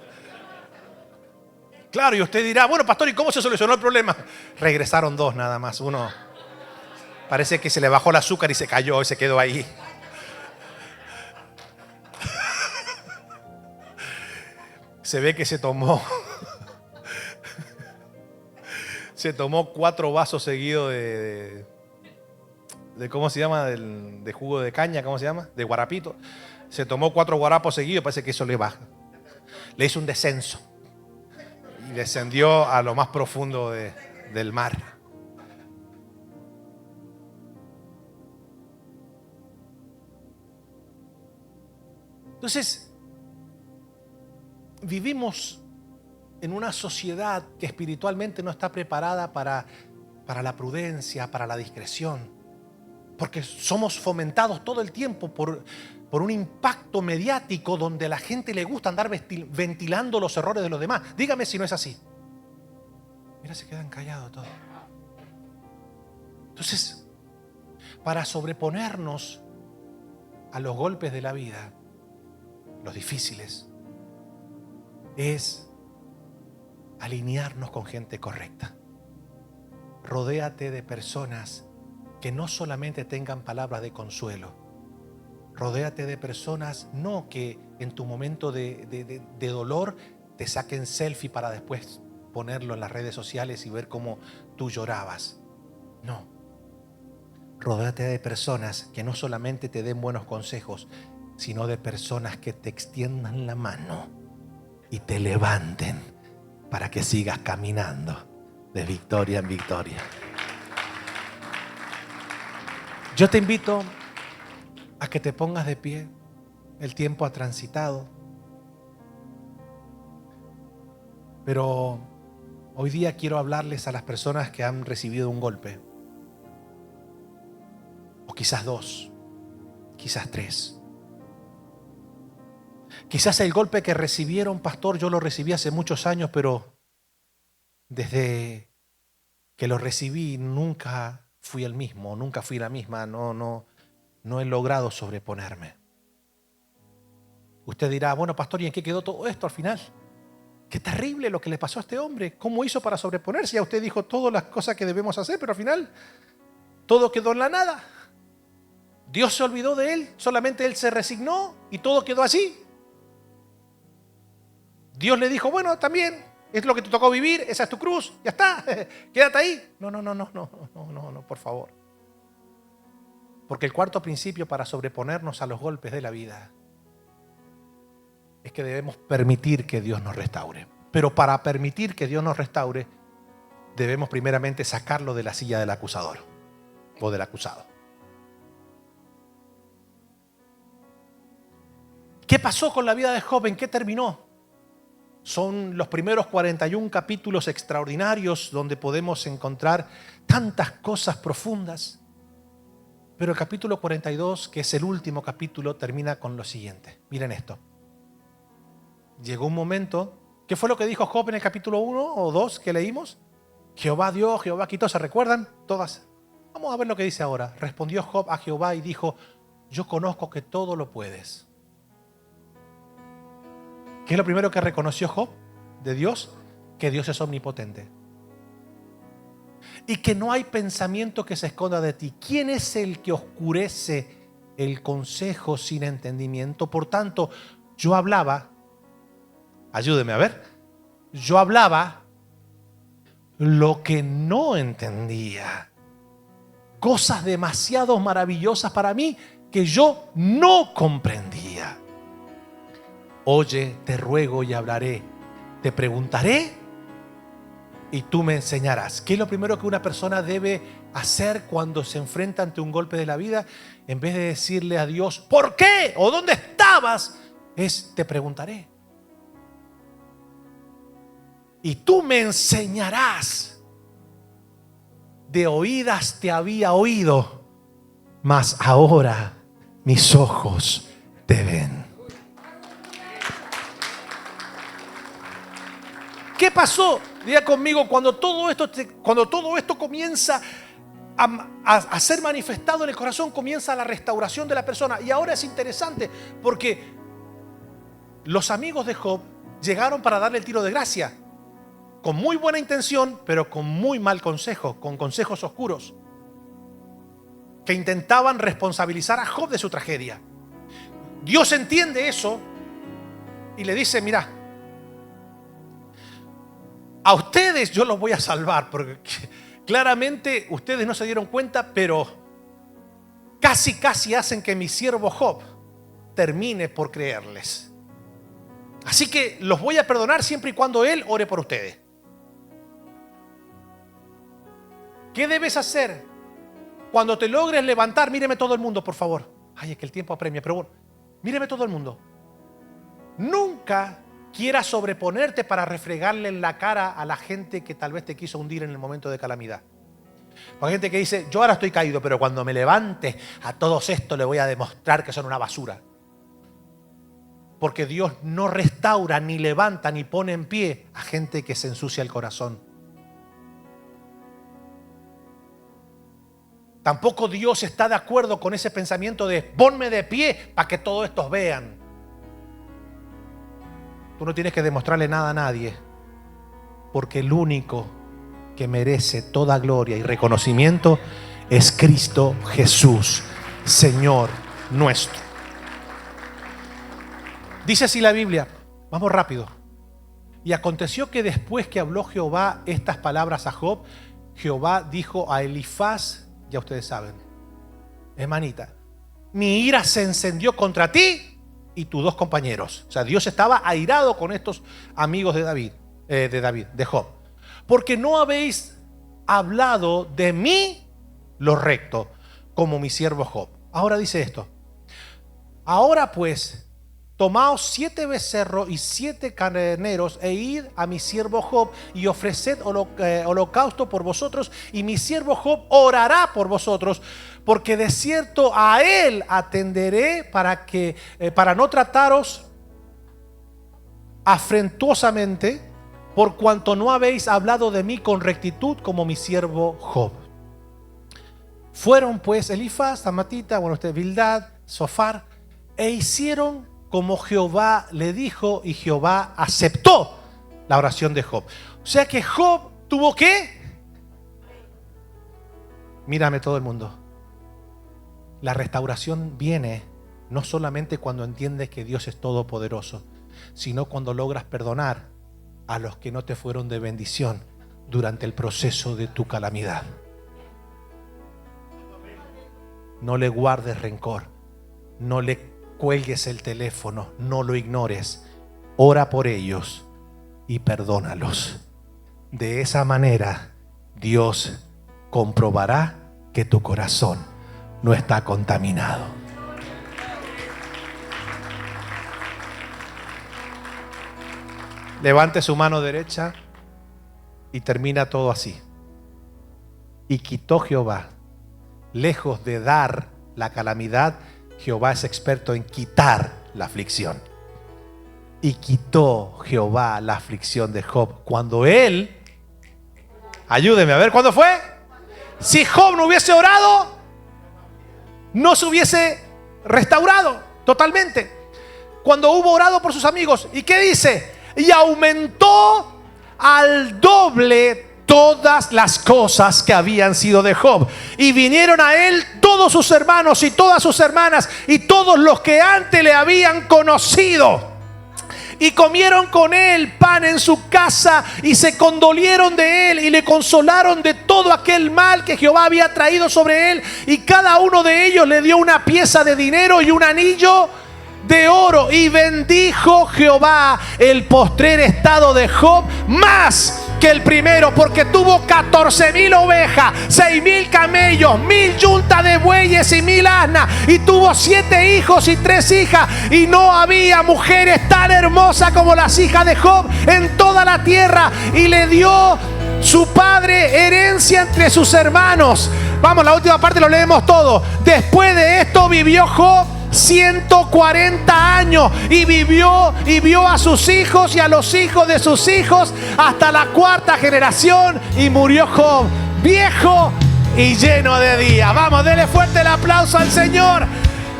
Claro, y usted dirá, bueno, pastor, ¿y cómo se solucionó el problema? Regresaron dos nada más. Uno parece que se le bajó el azúcar y se cayó y se quedó ahí. Se ve que se tomó se tomó 4 vasos seguidos de ¿cómo se llama? De jugo de caña, ¿cómo se llama? De guarapito. Se tomó 4 guarapos seguidos, parece que eso le baja. Le hizo un descenso y descendió a lo más profundo del mar. Entonces, vivimos en una sociedad que espiritualmente no está preparada para la prudencia, para la discreción, porque somos fomentados todo el tiempo por un impacto mediático donde a la gente le gusta andar ventilando los errores de los demás. Dígame si no es así. Mira, se quedan callados todos. Entonces, para sobreponernos a los golpes de la vida, los difíciles, es alinearnos con gente correcta. Rodéate de personas que no solamente tengan palabras de consuelo. Rodéate de personas no que en tu momento de dolor te saquen selfie para después ponerlo en las redes sociales y ver cómo tú llorabas. No. Rodéate de personas que no solamente te den buenos consejos, sino de personas que te extiendan la mano y te levanten para que sigas caminando de victoria en victoria. Yo te invito a que te pongas de pie. El tiempo ha transitado. Pero hoy día quiero hablarles a las personas que han recibido un golpe. O quizás 2, quizás 3. Quizás el golpe que recibieron, pastor, yo lo recibí hace muchos años, pero desde que lo recibí nunca fui el mismo, nunca fui la misma, no he logrado sobreponerme. Usted dirá, bueno, pastor, ¿y en qué quedó todo esto al final? Qué terrible lo que le pasó a este hombre. ¿Cómo hizo para sobreponerse? Ya usted dijo todas las cosas que debemos hacer, pero al final todo quedó en la nada. Dios se olvidó de él, solamente él se resignó y todo quedó así. Dios le dijo, bueno, también es lo que te tocó vivir, esa es tu cruz, ya está, quédate ahí. No, por favor. Porque el cuarto principio para sobreponernos a los golpes de la vida es que debemos permitir que Dios nos restaure. Pero para permitir que Dios nos restaure, debemos primeramente sacarlo de la silla del acusador o del acusado. ¿Qué pasó con la vida de Job? ¿En qué terminó? Son los primeros 41 capítulos extraordinarios donde podemos encontrar tantas cosas profundas. Pero el capítulo 42, que es el último capítulo, termina con lo siguiente. Miren esto. Llegó un momento, ¿qué fue lo que dijo Job en el capítulo 1 o 2 que leímos? Jehová dio, Jehová quitó, ¿se recuerdan? Todas. Vamos a ver lo que dice ahora. Respondió Job a Jehová y dijo, yo conozco que todo lo puedes. ¿Qué es lo primero que reconoció Job de Dios? Que Dios es omnipotente. Y que no hay pensamiento que se esconda de ti. ¿Quién es el que oscurece el consejo sin entendimiento? Por tanto, yo hablaba, ayúdeme a ver, yo hablaba lo que no entendía. Cosas demasiado maravillosas para mí que yo no comprendía. Oye, te ruego y hablaré. Te preguntaré y tú me enseñarás. ¿Qué es lo primero que una persona debe hacer cuando se enfrenta ante un golpe de la vida? En vez de decirle a Dios, ¿por qué? ¿O dónde estabas? Es, te preguntaré. Y tú me enseñarás. De oídas te había oído, mas ahora mis ojos te ven. ¿Qué pasó? Diga conmigo, cuando todo esto comienza a ser manifestado en el corazón, comienza la restauración de la persona. Y ahora es interesante porque los amigos de Job llegaron para darle el tiro de gracia, con muy buena intención, pero con muy mal consejo, con consejos oscuros, que intentaban responsabilizar a Job de su tragedia. Dios entiende eso y le dice, mira, a ustedes yo los voy a salvar, porque claramente ustedes no se dieron cuenta, pero casi hacen que mi siervo Job termine por creerles. Así que los voy a perdonar siempre y cuando él ore por ustedes. ¿Qué debes hacer? Cuando te logres levantar, míreme todo el mundo, por favor. Ay, es que el tiempo apremia, pero bueno, míreme todo el mundo. Nunca quieras sobreponerte para refregarle en la cara a la gente que tal vez te quiso hundir en el momento de calamidad. Hay gente que dice, yo ahora estoy caído, pero cuando me levante a todos estos les voy a demostrar que son una basura. Porque Dios no restaura, ni levanta, ni pone en pie a gente que se ensucia el corazón. Tampoco Dios está de acuerdo con ese pensamiento de ponme de pie para que todos estos vean. Tú no tienes que demostrarle nada a nadie, porque el único que merece toda gloria y reconocimiento es Cristo Jesús, Señor nuestro. Dice así la Biblia, vamos rápido. Y aconteció que después que habló Jehová estas palabras a Job, Jehová dijo a Elifaz, ya ustedes saben, hermanita, mi ira se encendió contra ti y tus dos compañeros. O sea, Dios estaba airado con estos amigos de Job. Porque no habéis hablado de mí lo recto, como mi siervo Job. Ahora dice esto. Ahora pues, tomaos 7 becerros y 7 carneros e id a mi siervo Job y ofreced holocausto por vosotros, y mi siervo Job orará por vosotros, porque de cierto a él atenderé para no trataros afrentuosamente, por cuanto no habéis hablado de mí con rectitud como mi siervo Job. Fueron pues Elifaz, Amatita, Bildad, Sofar, e hicieron como Jehová le dijo, y Jehová aceptó la oración de Job. O sea que Job tuvo que, mírame todo el mundo, la restauración viene no solamente cuando entiendes que Dios es todopoderoso, sino cuando logras perdonar a los que no te fueron de bendición durante el proceso de tu calamidad. No le guardes rencor, no le cuelgues el teléfono, no lo ignores, ora por ellos y perdónalos. De esa manera Dios comprobará que tu corazón no está contaminado. Levante su mano derecha y termina todo así. Y quitó Jehová, lejos de dar la calamidad, Jehová es experto en quitar la aflicción. Y quitó Jehová la aflicción de Job cuando él, ayúdeme a ver, ¿cuándo fue? Si Job no hubiese orado, no se hubiese restaurado totalmente. Cuando hubo orado por sus amigos, ¿y qué dice? Y aumentó al doble todas las cosas que habían sido de Job, y vinieron a él todos sus hermanos y todas sus hermanas y todos los que antes le habían conocido, y comieron con él pan en su casa, y se condolieron de él y le consolaron de todo aquel mal que Jehová había traído sobre él, y cada uno de ellos le dio una pieza de dinero y un anillo de oro, y bendijo Jehová el postrer estado de Job más que el primero, porque tuvo 14,000 ovejas, 6,000 camellos, 1,000 yuntas de bueyes y 1,000 asnas, y tuvo 7 hijos y 3 hijas, y no había mujeres tan hermosas como las hijas de Job en toda la tierra, y le dio su padre herencia entre sus hermanos. Vamos, la última parte lo leemos todo. Después de esto vivió Job 140 años y vio a sus hijos y a los hijos de sus hijos hasta la 4ª generación, y murió Job viejo y lleno de días. Vamos, dele fuerte el aplauso al Señor.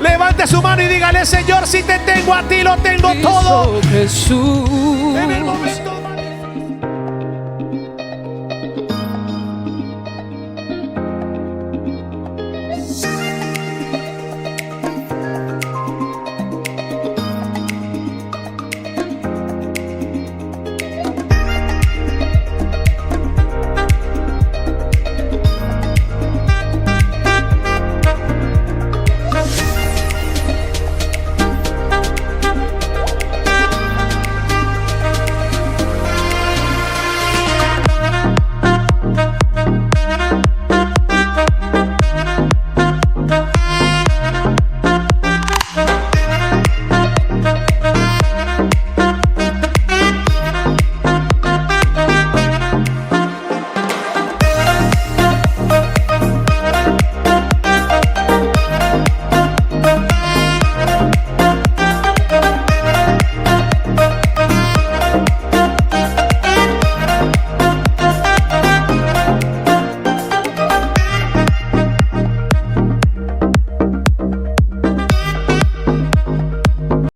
Levante su mano y dígale: Señor, si te tengo a ti, lo tengo todo. Jesús. En el momento